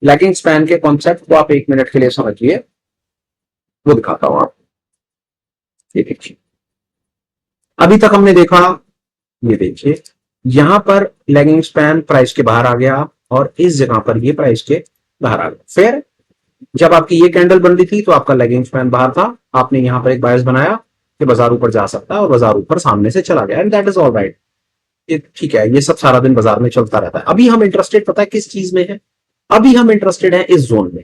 लैगिंग स्पैन के कॉन्सेप्ट को आप 1 मिनट के लिए समझिए, वो दिखाता हूं आपको। ये देखिए, अभी तक हमने देखा, ये देखिए यहां पर लैगिंग स्पैन प्राइस के बाहर आ गया और इस जगह पर ये प्राइस के बाहर आ गया। फिर जब आपकी ये कैंडल बन रही थी तो आपका लैगिंग स्पैन बाहर था, आपने यहां पर एक बायस बनाया कि बाजार ऊपर जा सकता है और बाजार ऊपर सामने से चला गया, and that is all right. ये ठीक है, ये सब सारा दिन बाजार में चलता रहता है। अभी हम इंटरेस्टेड पता है किस चीज में है, अभी हम इंटरेस्टेड हैं इस जोन में।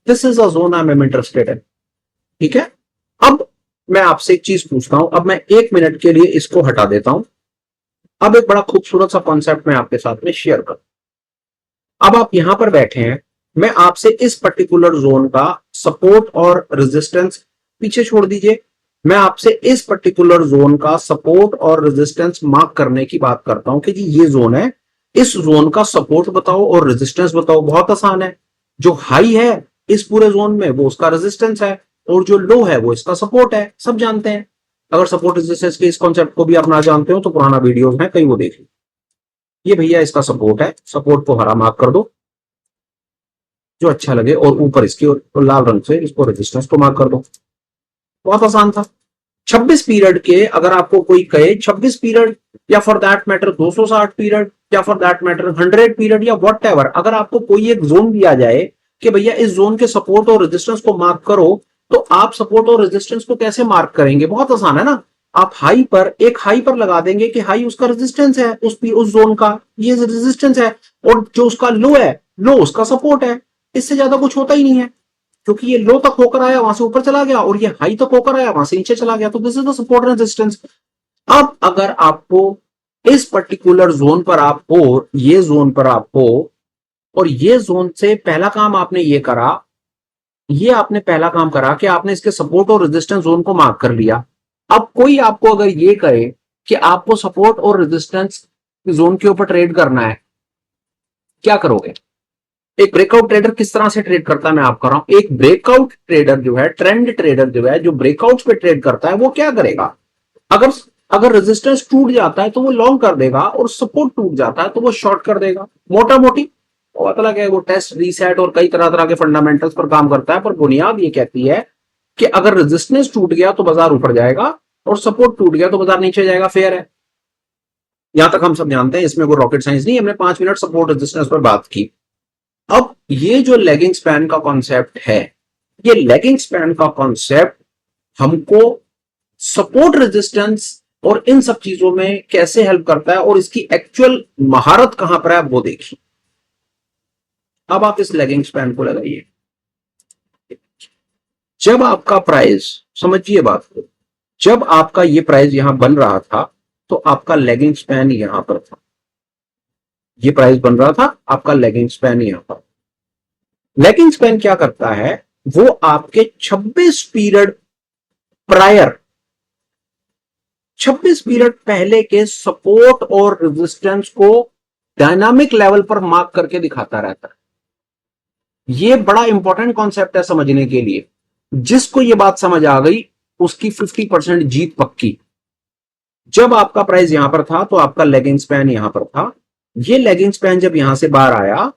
This is a zone I am interested in. ठीक है, अब मैं आपसे एक चीज पूछता हूं, अब मैं 1 मिनट के लिए इसको हटा देता हूं। अब एक बड़ा खूबसूरत सा कॉन्सेप्ट मैं आपके साथ में शेयर कर, अब आप यहां पर बैठे हैं, मैं आपसे इस पर्टिकुलर जोन का सपोर्ट और रेजिस्टेंस, पीछे छोड़ दीजिए, मैं आपसे इस पर्टिकुलर जोन का सपोर्ट और रेजिस्टेंस मार्क करने की बात करता हूं कि जी ये जोन है, इस जोन का सपोर्ट बताओ और रेजिस्टेंस बताओ। बहुत आसान है, जो हाई है इस पूरे जोन में वो उसका रेजिस्टेंस है और जो लो है वो इसका सपोर्ट है, सब जानते हैं। अगर सपोर्ट रेजिस्टेंस के इस कॉन्सेप्ट को भी आप ना जानते हो तो पुराना वीडियोस है कहीं, वो देख लो। ये भैया इसका सपोर्ट है, सपोर्ट को हरा मार्क कर दो जो अच्छा लगे, और ऊपर इसके और लाल रंग से इसको रेजिस्टेंस को मार्क कर दो। बहुत आसान था। 26 पीरियड के अगर आपको कोई कहे 26 पीरियड, या फॉर दैट मैटर 260 पीरियड, या फॉर दैट मैटर 100 पीरियड, या व्हाट एवर, अगर आपको कोई एक जोन दिया जाए कि भैया इस जोन के सपोर्ट और रेजिस्टेंस को मार्क करो, तो आप सपोर्ट और रेजिस्टेंस को कैसे मार्क करेंगे? बहुत आसान है ना, आप हाई पर, एक हाई पर लगा देंगे कि हाई उसका रेजिस्टेंस है, उस जोन का ये रेजिस्टेंस है, और जो उसका लो है, लो उसका सपोर्ट है। इससे ज्यादा कुछ होता ही नहीं है, क्योंकि ये लो तक होकर आया वहां से ऊपर चला गया और ये हाई तक होकर आया वहां से नीचे चला गया, तो this is the support resistance. अब अगर आपको इस पर्टिकुलर जोन पर आप हो, ये जोन पर आप हो, और ये जोन से पहला काम आपने ये करा, ये आपने पहला काम करा कि आपने इसके सपोर्ट और रेजिस्टेंस जोन को मार्क कर लिया। अब कोई आपको अगर ये कहे कि आपको सपोर्ट और रेजिस्टेंस जोन के ऊपर ट्रेड करना है, क्या करोगे? एक ब्रेकआउट ट्रेडर किस तरह से ट्रेड करता है मैं आपको कर रहा हूं। एक ब्रेकआउट ट्रेडर जो है, ट्रेंड ट्रेडर जो है, जो ब्रेकआउट पे ट्रेड करता है, वो क्या करेगा? अगर अगर रेजिस्टेंस टूट जाता है तो वो लॉन्ग कर देगा, और सपोर्ट टूट जाता है तो वो शॉर्ट कर देगा। मोटा मोटी पता लगा है, वो टेस्ट रीसेट और कई तरह तरह के फंडामेंटल्स पर काम करता है, पर बुनियाद ये कहती है कि अगर रेजिस्टेंस टूट गया तो बाजार ऊपर जाएगा और सपोर्ट टूट गया तो बाजार नीचे जाएगा। फेयर है, यहां तक हम सब जानते हैं, इसमें कोई रॉकेट साइंस नहीं। हमने 5 मिनट सपोर्ट रेजिस्टेंस पर बात की। अब ये जो लेगिंग स्पैन का कॉन्सेप्ट है, ये लेगिंग स्पैन का कॉन्सेप्ट हमको सपोर्ट रेजिस्टेंस और इन सब चीजों में कैसे हेल्प करता है और इसकी एक्चुअल महारत कहां पर है वो देखिए। अब आप इस लेगिंग स्पैन को लगाइए। जब आपका प्राइस, समझिए बात को, जब आपका ये प्राइस यहां बन रहा था तो आपका लेगिंग स्पैन यहां पर था, ये प्राइस बन रहा था, आपका लेगिंग स्पैन यहां पर। लेगिंग स्पैन क्या करता है, वो आपके 26 पीरियड प्रायर, 26 पीरियड पहले के सपोर्ट और रेजिस्टेंस को डायनामिक लेवल पर मार्क करके दिखाता रहता है। ये बड़ा इंपॉर्टेंट कॉन्सेप्ट है समझने के लिए। जिसको ये बात समझ आ गई उसकी 50% जीत पक्की। जब आपका प्राइस यहां पर था तो आपका लेगिंग स्पैन यहां पर था, ये लेगिंग स्पैन जब यहां से बाहर आया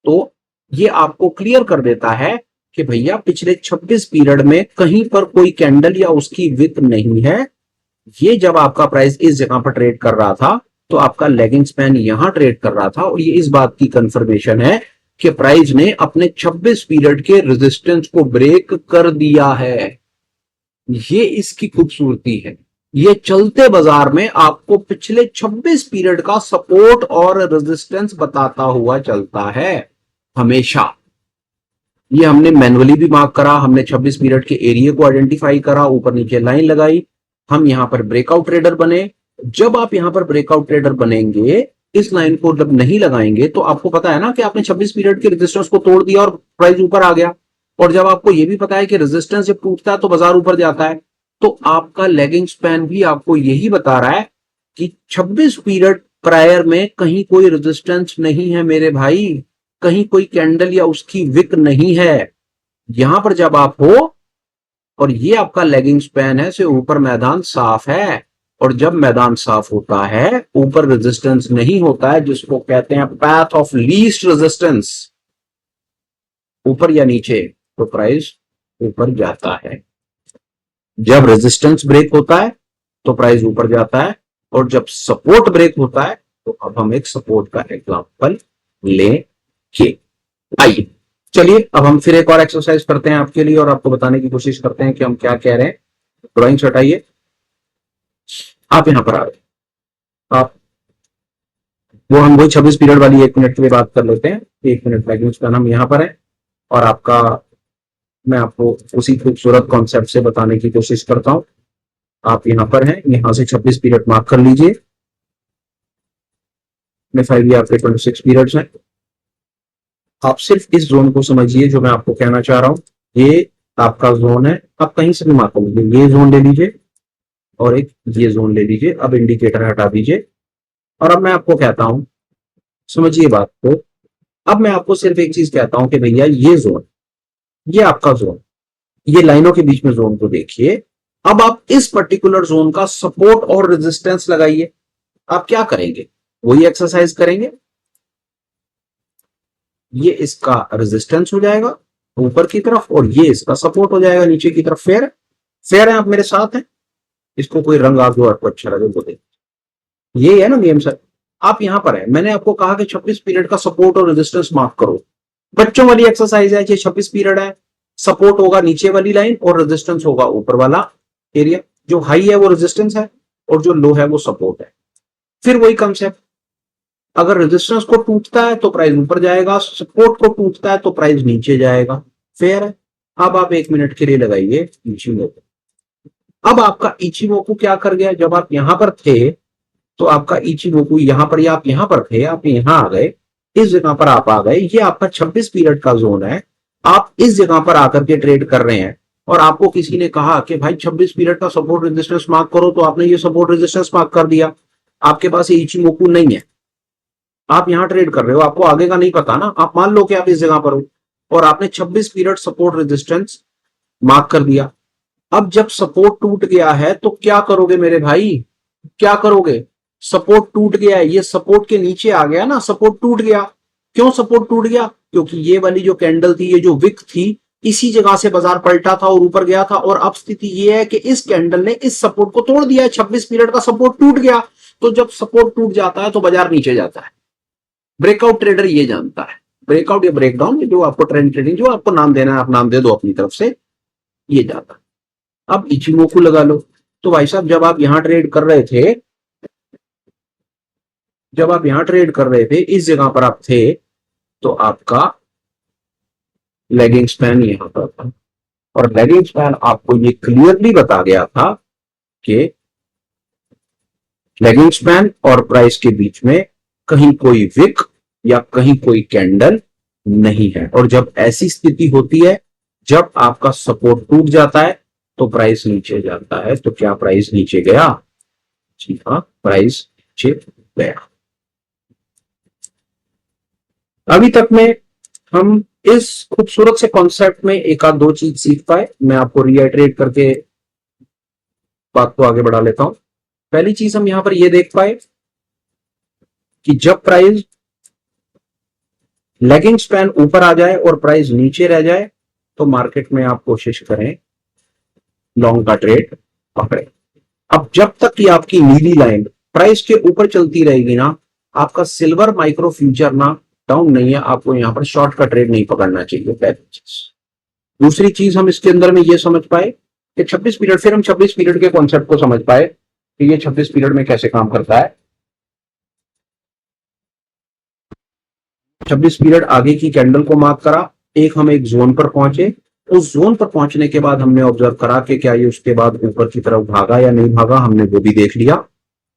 तो ये आपको क्लियर कर देता है कि भैया पिछले 26 पीरियड में कहीं पर कोई कैंडल या उसकी विथ नहीं है। ये जब आपका प्राइस इस जगह पर ट्रेड कर रहा था तो आपका लेगिंग स्पैन यहां ट्रेड कर रहा था और ये इस बात की कंफर्मेशन है कि प्राइस ने अपने 26 पीरियड के रेजिस्टेंस को ब्रेक कर दिया है। ये इसकी खूबसूरती है। ये चलते बाजार में आपको पिछले 26 पीरियड का सपोर्ट और रेजिस्टेंस बताता हुआ चलता है हमेशा। ये हमने मैन्युअली भी मार्क करा, हमने 26 पीरियड के एरिया को आइडेंटिफाई करा, ऊपर नीचे लाइन लगाई, हम यहां पर ब्रेकआउट ट्रेडर बने। जब आप यहां पर ब्रेकआउट ट्रेडर बनेंगे, इस लाइन को जब नहीं लगाएंगे तो आपको पता है ना कि आपने 26 पीरियड के रेजिस्टेंस को तोड़ दिया और प्राइस ऊपर आ गया। और जब आपको यह भी पता है कि रेजिस्टेंस जब टूटता है तो बाजार ऊपर जाता है, तो आपका लेगिंग स्पैन भी आपको यही बता रहा है कि 26 पीरियड प्रायर में कहीं कोई रेजिस्टेंस नहीं है मेरे भाई, कहीं कोई कैंडल या उसकी विक नहीं है। यहां पर जब आप हो और ये आपका लेगिंग स्पैन है, से ऊपर मैदान साफ है। और जब मैदान साफ होता है, ऊपर रेजिस्टेंस नहीं होता है, जिसको कहते हैं पैथ ऑफ लीस्ट रेजिस्टेंस, ऊपर या नीचे, तो प्राइस ऊपर जाता है। जब रेजिस्टेंस ब्रेक होता है तो प्राइस ऊपर जाता है, और जब सपोर्ट ब्रेक होता है तो अब हम एक सपोर्ट का एग्जांपल लेंगे। आइए चलिए अब हम फिर एक और एक्सरसाइज करते हैं आपके लिए और आपको बताने की कोशिश करते हैं कि हम क्या कह रहे हैं। ड्राइंग हटाइए, आप यहां पर आ गए। आप वो हम वही 26 पीरियड वाली 1 मिनट के लिए बात कर लेते हैं। 1 मिनट लेगिंग स्पैन हम यहां पर है और आपका मैं आपको उसी खूबसूरत कॉन्सेप्ट से बताने की कोशिश करता हूं। आप यहां पर हैं, यहां से 26 पीरियड मार्क कर लीजिए। 5 ये आपके 26 पीरियड्स हैं। आप सिर्फ इस जोन को समझिए जो मैं आपको कहना चाह रहा हूं। ये आपका जोन है, आप कहीं से भी मार्क कर लीजिए। ये जोन ले लीजिए और एक ये जोन ले लीजिए। अब इंडिकेटर हटा दीजिए और अब मैं आपको कहता हूं, समझिए बात को। अब मैं आपको सिर्फ एक चीज कहता हूं कि भैया ये जोन, ये आपका जोन, ये लाइनों के बीच में जोन को देखिए। अब आप इस पर्टिकुलर जोन का सपोर्ट और रेजिस्टेंस लगाइए। आप क्या करेंगे, वही एक्सरसाइज करेंगे। ये इसका रेजिस्टेंस हो जाएगा ऊपर की तरफ और ये इसका सपोर्ट हो जाएगा नीचे की तरफ। फेयर फेयर है, आप मेरे साथ हैं। इसको कोई रंग आ गया आपको अच्छा लगे वो दे, ये है ना गेम सर। आप यहां पर है, मैंने आपको कहा कि 26 पीरियड का सपोर्ट और रेजिस्टेंस मार्क करो। बच्चों वाली एक्सरसाइज है, ये 26 पीरियड है, सपोर्ट होगा नीचे वाली लाइन और रेजिस्टेंस होगा ऊपर वाला एरिया। जो हाई है वो रेजिस्टेंस है और जो लो है वो सपोर्ट है। फिर वही कंसेप्ट, अगर रेजिस्टेंस को टूटता है तो प्राइस ऊपर जाएगा, सपोर्ट को टूटता है तो प्राइस नीचे जाएगा। फेयर है। अब आप 1 मिनट के लिए लगाइए इचिमोकू। अब आपका इचिमोकू क्या कर गया, जब आप यहां पर थे तो आपका इचिमोकू यहां पर, या आप यहां पर थे, आप यहां आ गए, इस जगह पर आप आ गए। ये आपका 26 पीरियड का जोन है। आप इस जगह पर आकर के ट्रेड कर रहे हैं और आपको किसी ने कहा कि भाई 26 पीरियड का सपोर्ट रेजिस्टेंस मार्क करो, तो आपने ये सपोर्ट रेजिस्टेंस मार्क कर दिया। आपके पास ये इचिमोकू नहीं है, आप यहां ट्रेड कर रहे हो, आपको आगे का नहीं पता ना। आप मान लो कि आप इस जगह पर हो और आपने 26 पीरियड सपोर्ट रेजिस्टेंस मार्क कर दिया। अब जब सपोर्ट टूट गया है तो क्या करोगे मेरे भाई, क्या करोगे। सपोर्ट टूट गया है, ये सपोर्ट के नीचे आ गया ना, सपोर्ट टूट गया। क्यों सपोर्ट टूट गया, क्योंकि ये वाली जो कैंडल थी, ये जो विक थी, इसी जगह से बाजार पलटा था और ऊपर गया था। और अब स्थिति ये है कि इस कैंडल ने इस सपोर्ट को तोड़ दिया है, 26 पीरियड का सपोर्ट टूट गया। तो जब सपोर्ट टूट जाता है तो बाजार नीचे जाता है। ब्रेकआउट ट्रेडर ये जानता है, ब्रेकआउट या ब्रेकडाउन, जो आपको ट्रेंड ट्रेडिंग, जो आपको नाम देना है आप नाम दे दो अपनी तरफ से, ये जाता है। अब इचिमोकू लगा लो। तो भाई साहब जब आप यहां ट्रेड कर रहे थे, जब आप यहां ट्रेड कर रहे थे, इस जगह पर आप थे, तो आपका लेगिंग स्पैन यहां पर था और लेगिंग स्पैन आपको ये क्लियरली बता गया था कि लेगिंग स्पैन और प्राइस के बीच में कहीं कोई विक या कहीं कोई कैंडल नहीं है। और जब ऐसी स्थिति होती है, जब आपका सपोर्ट टूट जाता है तो प्राइस नीचे जाता है। तो क्या प्राइस नीचे गया, जी हाँ, प्राइस नीचे गया। अभी तक में हम इस खूबसूरत से कॉन्सेप्ट में एक आध दो चीज सीख पाए। मैं आपको रिएटरेट करके बात को आगे बढ़ा लेता हूं। पहली चीज हम यहां पर यह देख पाए कि जब प्राइस लेगिंग स्पैन ऊपर आ जाए और प्राइस नीचे रह जाए तो मार्केट में आप कोशिश करें लॉन्ग का ट्रेड पकड़े। अब जब तक कि आपकी नीली लाइन प्राइस के ऊपर चलती रहेगी ना, आपका सिल्वर माइक्रो फ्यूचर ना डाउन नहीं है, आपको यहाँ पर शॉर्ट का ट्रेड नहीं पकड़ना चाहिए। पहली चीज। दूसरी चीज हम इसके अंदर में ये समझ पाए कि 26 पीरियड, फिर हम 26 पीरियड के कॉन्सेप्ट को समझ पाए कि ये 26 पीरियड में कैसे काम करता है। 26 पीरियड आगे की कैंडल को मार्क करा, हम एक जोन पर पहुंचे, उस जोन पर पहुंचने के बाद हमने ऑब्जर्व करा कि क्या ये उसके बाद ऊपर की तरफ भागा या नहीं भागा, हमने वो भी देख लिया।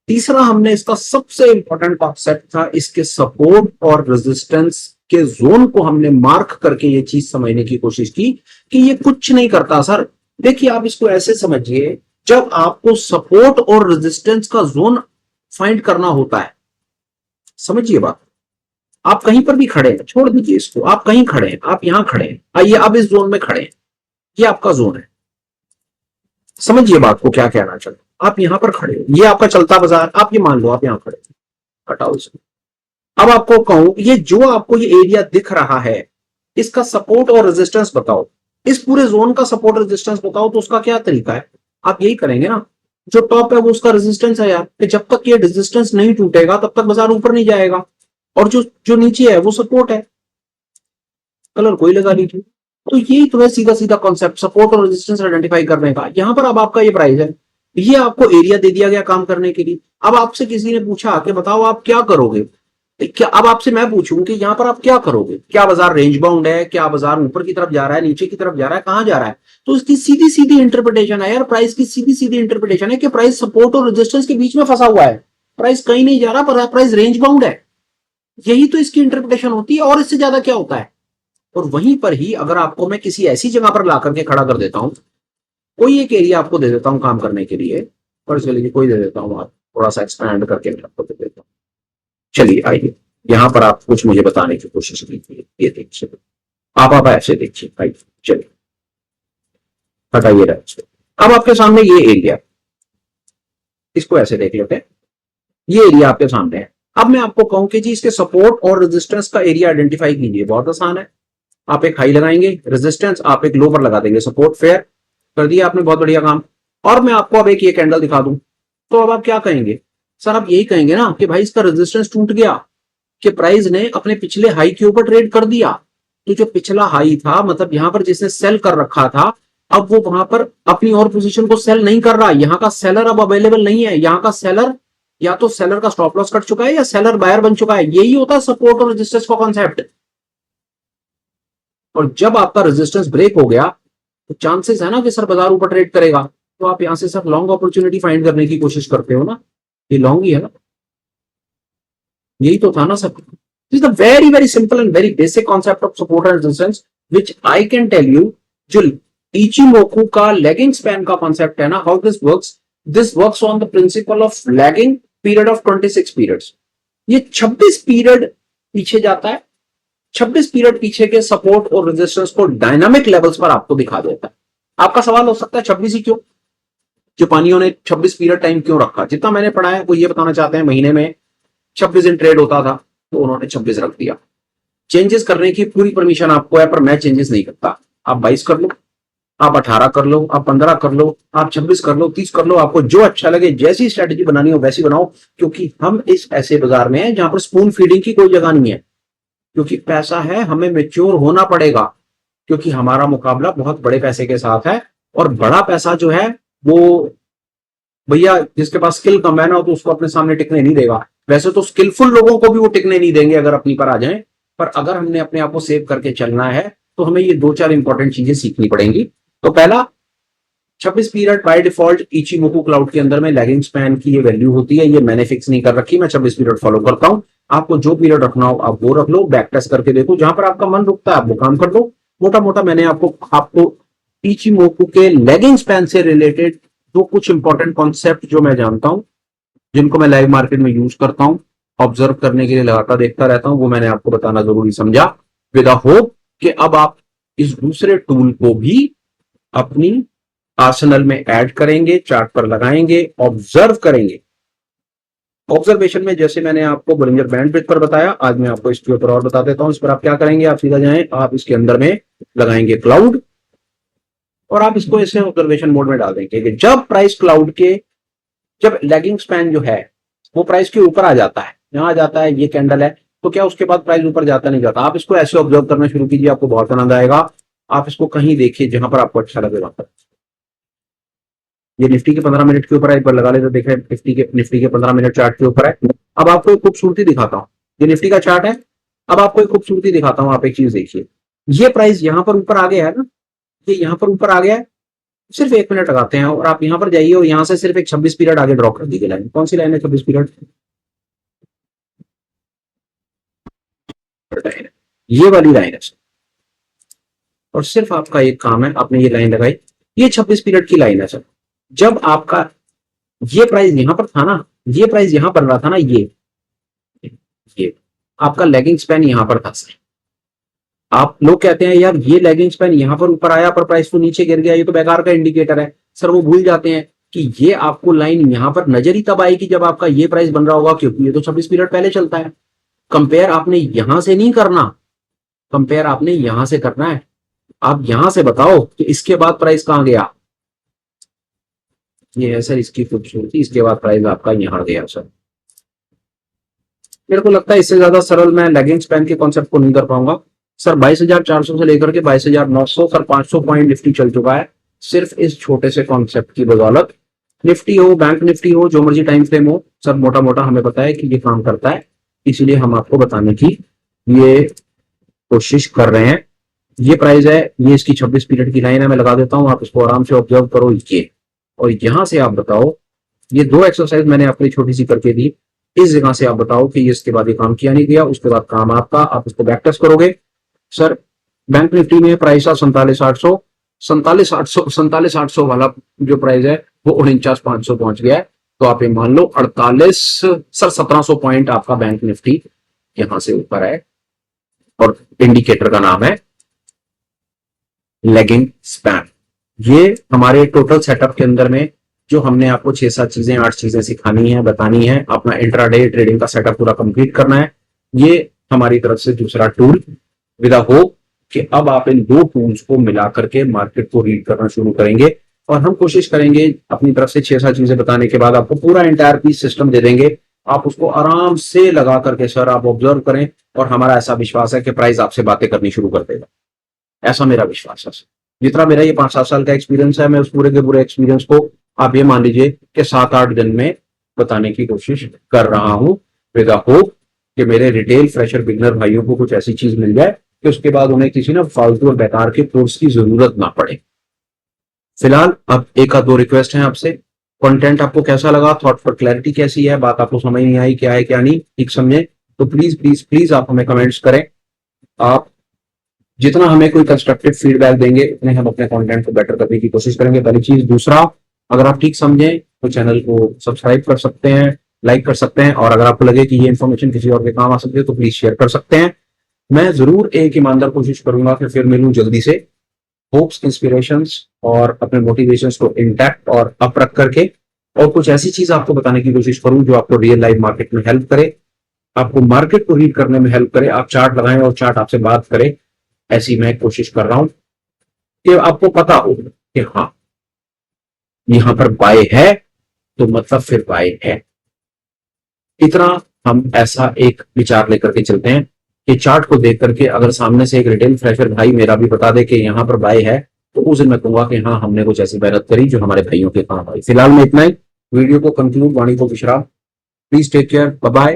तीसरा हमने इसका सबसे इंपॉर्टेंट कॉन्सेप्ट था इसके सपोर्ट और रेजिस्टेंस के जोन को हमने मार्क करके ये चीज समझने की कोशिश की कि ये कुछ नहीं करता सर। देखिए आप इसको ऐसे समझिए, जब आपको सपोर्ट और रेजिस्टेंस का जोन फाइंड करना होता है, समझिए बात, आप कहीं पर भी खड़े हैं, छोड़ दीजिए इसको, आप कहीं खड़े हैं, आप यहां खड़े हैं, आइए अब इस जोन में खड़े हैं, ये आपका जोन है। समझिए बात को क्या कहना चाहते, आप यहां पर खड़े हो, ये आपका चलता बाजार, आप ये मान लो आप यहां खड़े, हटाओ इसको। अब आपको कहूं, ये जो आपको ये एरिया दिख रहा है, इसका सपोर्ट और रेजिस्टेंस बताओ, इस पूरे जोन का सपोर्ट रेजिस्टेंस बताओ, तो उसका क्या तरीका है? आप यही करेंगे ना, जो टॉप है वो उसका रेजिस्टेंस है यार, कि जब तक ये रेजिस्टेंस नहीं टूटेगा तब तक बाजार ऊपर नहीं जाएगा, और जो जो नीचे है वो सपोर्ट है। कलर कोई लगा लीजिए। तो यही तो है सीधा सीधा कॉन्सेप्ट, सपोर्ट और रेजिस्टेंस आइडेंटिफाई करने का। यहां पर अब आपका ये प्राइस है, ये आपको एरिया दे दिया गया काम करने के लिए। अब आपसे किसी ने पूछा कि बताओ आप क्या करोगे, क्या अब आपसे मैं पूछूं कि यहां पर आप क्या करोगे, क्या बाजार रेंज बाउंड है, क्या बाजार ऊपर की तरफ जा रहा है, नीचे की तरफ जा रहा है, कहां जा रहा है? तो इसकी सीधी सीधी इंटरप्रिटेशन है यार, प्राइस की सीधी सीधी इंटरप्रिटेशन है कि प्राइस सपोर्ट और रेजिस्टेंस के बीच में फंसा हुआ है, प्राइस कहीं नहीं जा रहा, पर प्राइस रेंज बाउंड है। यही तो इसकी इंटरप्रिटेशन होती है, और इससे ज्यादा क्या होता है? और वहीं पर ही अगर आपको मैं किसी ऐसी जगह पर ला करके खड़ा कर देता हूं, कोई एक एरिया आपको दे देता हूं काम करने के लिए, पर चलिए कोई दे देता हूं, आप थोड़ा सा एक्सपैंड करके आपको दे देता हूं। चलिए आइए यहां पर आप कुछ मुझे बताने की कोशिश कीजिए। ये देखिए, आप ऐसे देखिए, आइए चलिए हटाइए राइट। अब आपके सामने ये एरिया, इसको ऐसे देख लेते हैं, ये एरिया आपके सामने है। अब मैं आपको कहूं कि जी इसके सपोर्ट और रेजिस्टेंस का एरिया आइडेंटिफाई कीजिए, बहुत आसान है। आप एक हाई लगाएंगे, रेजिस्टेंस आप एक लो पर लगा देंगे, सपोर्ट फेयर कर दिया आपने, बहुत बढ़िया काम। और मैं आपको अब एक ये कैंडल दिखा दूं, तो अब आप क्या कहेंगे? सर आप यही कहेंगे ना कि भाई इसका रेजिस्टेंस टूट गया, कि प्राइस ने अपने पिछले हाई के ऊपर ट्रेड कर दिया। तो जो पिछला हाई था, मतलब यहां पर जिसने सेल कर रखा था, अब वो वहां पर अपनी और पोजीशन को सेल नहीं कर रहा, यहां का सेलर अब अवेलेबल नहीं है, यहां का सेलर या तो सेलर का स्टॉप लॉस कट चुका है या सेलर बायर बन चुका है। यही होता है सपोर्ट और रेजिस्टेंस का कॉन्सेप्ट। और जब आपका रेजिस्टेंस ब्रेक हो गया तो चांसेस है ना कि सर बाजार ऊपर ट्रेड करेगा, तो आप यहां से सर लॉन्ग अपॉर्चुनिटी फाइंड करने की कोशिश करते हो ना, ये लॉन्ग ही है ना, यही तो था ना sir. This is the very very simple and very basic concept of support and resistance which I can tell you. जो इचिमोकू का लैगिंग स्पैन का कॉन्सेप्ट है ना, how this works on the principle of lagging period of 26 periods. ये 26 पीरियड पीछे जाता है, 26 पीरियड पीछे के सपोर्ट और रेजिस्टेंस को डायनामिक लेवल्स पर आपको दिखा देता है। आपका सवाल हो सकता है 26 ही क्यों, जापानियों ने 26 पीरियड टाइम क्यों रखा? जितना मैंने पढ़ा है वो ये बताना चाहते हैं महीने में 26 दिन ट्रेड होता था, तो उन्होंने 26 रख दिया। चेंजेस करने की पूरी परमिशन आपको है, पर मैं चेंजेस नहीं करता। आप 22 कर लो, आप 18 कर लो, आप 15 कर लो, आप 26 कर लो, 30 कर लो, आपको जो अच्छा लगे, जैसी स्ट्रेटेजी बनानी हो वैसी बनाओ। क्योंकि हम इस ऐसे बाजार में हैं जहां पर स्पून फीडिंग की कोई जगह नहीं है, क्योंकि पैसा है, हमें मेच्योर होना पड़ेगा, क्योंकि हमारा मुकाबला बहुत बड़े पैसे के साथ है। और बड़ा पैसा जो है वो भैया जिसके पास स्किल कम है ना, तो उसको अपने सामने टिकने नहीं देगा। वैसे तो स्किलफुल लोगों को भी वो टिकने नहीं देंगे अगर अपनी पर आ जाए, पर अगर हमने अपने आप को सेव करके चलना है तो हमें ये 2-4 इंपॉर्टेंट चीजें सीखनी पड़ेंगी। तो पहला, 26 period by default Ichimoku cloud के अंदर में लैगिंग स्पैन की ये वैल्यू होती है, ये मैंने फिक्स नहीं कर रखी, मैं 26 पीरियड फॉलो करता हूं। आपको जो पीरियड रखना हो आप वो रख लो, बैक टेस्ट करके देखो, जहां पर आपका मन रुकता है आप वो काम कर लो। मोटा मोटा मैंने आपको इचिमोकू के लैगिंग स्पैन से रिलेटेड दो कुछ इंपॉर्टेंट कॉन्सेप्ट जो मैं जानता हूं, जिनको मैं लाइव मार्केट में यूज करता हूं, ऑब्जर्व करने के लिए लगातार देखता रहता हूं, वो मैंने आपको बताना जरूरी समझा, विद द होप कि अब आप इस दूसरे टूल को भी अपनी आर्सेनल में ऐड करेंगे, चार्ट पर लगाएंगे, ऑब्जर्व करेंगे। ऑब्जर्वेशन में जैसे मैंने आपको बोलिंजर बैंडविड्थ पर बताया, आज मैं आपको इसके ऊपर और बता देता हूं। इस पर आप क्या करेंगे, आप सीधा जाएं, आप इसके अंदर में लगाएंगे क्लाउड, और आप इसको ऐसे ऑब्जर्वेशन मोड में डाल देंगे कि जब प्राइस क्लाउड के, जब लैगिंग स्पैन जो है वो प्राइस के ऊपर आ जाता है, यहाँ आ जाता है, ये कैंडल है, तो क्या उसके बाद प्राइस ऊपर जाता नहीं जाता। आप इसको ऐसे ऑब्जर्व करना शुरू कीजिए, आपको बहुत आनंद आएगा। आप इसको कहीं देखिए जहां पर आपको अच्छा लगे वहां पर। ये निफ्टी के 15 मिनट के ऊपर है, एक बार लगा लेते देखें, निफ्टी के 15 मिनट चार्ट के ऊपर है। अब आपको एक खूबसूरती दिखाता हूँ, ये निफ्टी का चार्ट है। अब आपको एक खूबसूरती दिखाता हूँ, आप एक चीज देखिए, ये प्राइस यहाँ पर ऊपर आ गया है ना, ये यहाँ पर ऊपर आ गया है। सिर्फ 1 मिनट लगाते हैं और आप यहाँ पर जाइए और यहाँ से सिर्फ एक 26 पीरियड आगे ड्रॉ कर दीजिए लाइन। कौन सी लाइन है 26 पीरियड? ये वाली लाइन है। और सिर्फ आपका एक काम है, आपने ये लाइन लगाई, ये 26 पीरियड की लाइन है सर। जब आपका ये प्राइस यहां पर था ना, ये प्राइस यहां पर रहा था ना, ये आपका लेगिंग स्पैन यहां पर था सर। आप लोग कहते हैं यार ये लेगिंग स्पैन यहां पर ऊपर आया पर प्राइस तो नीचे गिर गया, ये तो बेकार का इंडिकेटर है सर। वो भूल जाते हैं कि ये आपको लाइन यहां पर नजर ही तब आएगी जब आपका ये प्राइस बन रहा होगा, क्योंकि ये तो 26 पीरियड पहले चलता है। कंपेयर आपने यहां से नहीं करना, कंपेयर आपने यहां से करना है। आप यहां से बताओ कि इसके बाद प्राइस कहां गया, ये है सर इसकी खूबसूरती। इसके बाद प्राइस आपका यहां गया सर। मेरे को लगता है इससे ज्यादा सरल मैं लेगिंग स्पैन के कॉन्सेप्ट को नहीं कर पाऊंगा सर। 22,400 से लेकर के 22,900 सर 500 पॉइंट निफ्टी चल चुका है, सिर्फ इस छोटे से कॉन्सेप्ट की बदौलत। निफ्टी हो, बैंक निफ्टी हो, जो मर्जी टाइम फ्रेम हो सर, मोटा मोटा हमें पता है कि ये काम करता है, इसीलिए हम आपको बताने की ये कोशिश कर रहे हैं। ये प्राइस है, ये इसकी 26 पीरियड की लाइन है, मैं लगा देता हूं, आप इसको आराम से ऑब्जर्व करो ये। और यहां से आप बताओ, ये 2 एक्सरसाइज मैंने अपनी छोटी सी करके दी, इस जगह से आप बताओ कि इसके बाद ये काम किया नहीं किया, उसके बाद काम आपका, आप इसको बैक टेस्ट करोगे सर। बैंक निफ्टी में प्राइस था 47,800 वाला जो प्राइस है वो 49,500 पहुंच गया है। तो आप ये मान लो 48 सर 1700 पॉइंट आपका बैंक निफ्टी यहां से ऊपर है, और इंडिकेटर का नाम है लेगिंग स्पैन। ये हमारे टोटल सेटअप के अंदर में जो हमने आपको 6-7 चीजें 8 चीजें सिखानी है, बतानी है, अपना इंट्राडे ट्रेडिंग का सेटअप पूरा कंप्लीट करना है। ये हमारी तरफ से दूसरा टूल, विद होप कि अब आप इन 2 टूल्स को मिला करके मार्केट को रीड करना शुरू करेंगे। और हम कोशिश करेंगे अपनी तरफ से 6-7 चीजें बताने के बाद आपको पूरा इंटायर पीस सिस्टम दे देंगे, आप उसको आराम से लगा करके सर आप ऑब्जर्व करें। और हमारा ऐसा विश्वास है कि प्राइस आपसे बातें करनी शुरू कर देगा, ऐसा मेरा विश्वास है। जितना मेरा ये 5-7 साल का एक्सपीरियंस है, मैं उस पूरे के पूरे एक्सपीरियंस को आप ये मान लीजिए कि 7-8 दिन में बताने की कोशिश कर रहा हूं, विद होप कि मेरे रिटेल फ्रेशर बिगनर भाइयों को कुछ ऐसी चीज मिल जाए कि उसके बाद उन्हें किसी ना फालतू और बेकार के कोर्स की जरूरत ना पड़े। फिलहाल अब 1-2 रिक्वेस्ट हैं आपसे। कंटेंट आपको कैसा लगा, थॉट फॉर क्लैरिटी कैसी है, बात आपको समझ नहीं आई, क्या है क्या नहीं ठीक समझे, तो प्लीज प्लीज प्लीज आप हमें कमेंट्स करें। आप जितना हमें कोई कंस्ट्रक्टिव फीडबैक देंगे उतने हम अपने कंटेंट को बेटर करने की कोशिश करेंगे, पहली चीज। दूसरा, अगर आप ठीक समझें तो चैनल को सब्सक्राइब कर सकते हैं, लाइक कर सकते हैं, और अगर आपको लगे कि ये इन्फॉर्मेशन किसी और के काम आ सकती है तो प्लीज शेयर कर सकते हैं। मैं जरूर एक ईमानदार कोशिश करूंगा कि फिर मिलूं जल्दी से, होप्स, इंस्पिरेशंस और अपने मोटिवेशंस को इंटैक्ट और अप रख करके, और कुछ ऐसी चीज आपको बताने की कोशिश करूं जो आपको रियल लाइफ मार्केट में हेल्प करे, आपको मार्केट को रीड करने में हेल्प करे, आप चार्ट लगाएं और चार्ट आपसे बात करे। ऐसी मैं कोशिश कर रहा हूं कि आपको पता हो कि हाँ यहां पर बाय है तो मतलब फिर बाय है। इतना हम ऐसा एक विचार लेकर के चलते हैं कि चार्ट को देख करके अगर सामने से एक रिटेल फ्रेशर भाई मेरा भी बता दे कि यहां पर बाय है, तो उस दिन मैं कहूंगा कि हाँ हमने कुछ ऐसी मेहनत करी जो हमारे भाइयों के काम आई। फिलहाल में इतना ही, वीडियो को कंक्लूड, वाणी को विश्राम। Please take care, bye bye,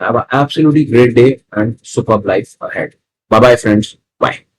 have a absolutely great day and superb life ahead. Bye bye friends, bye.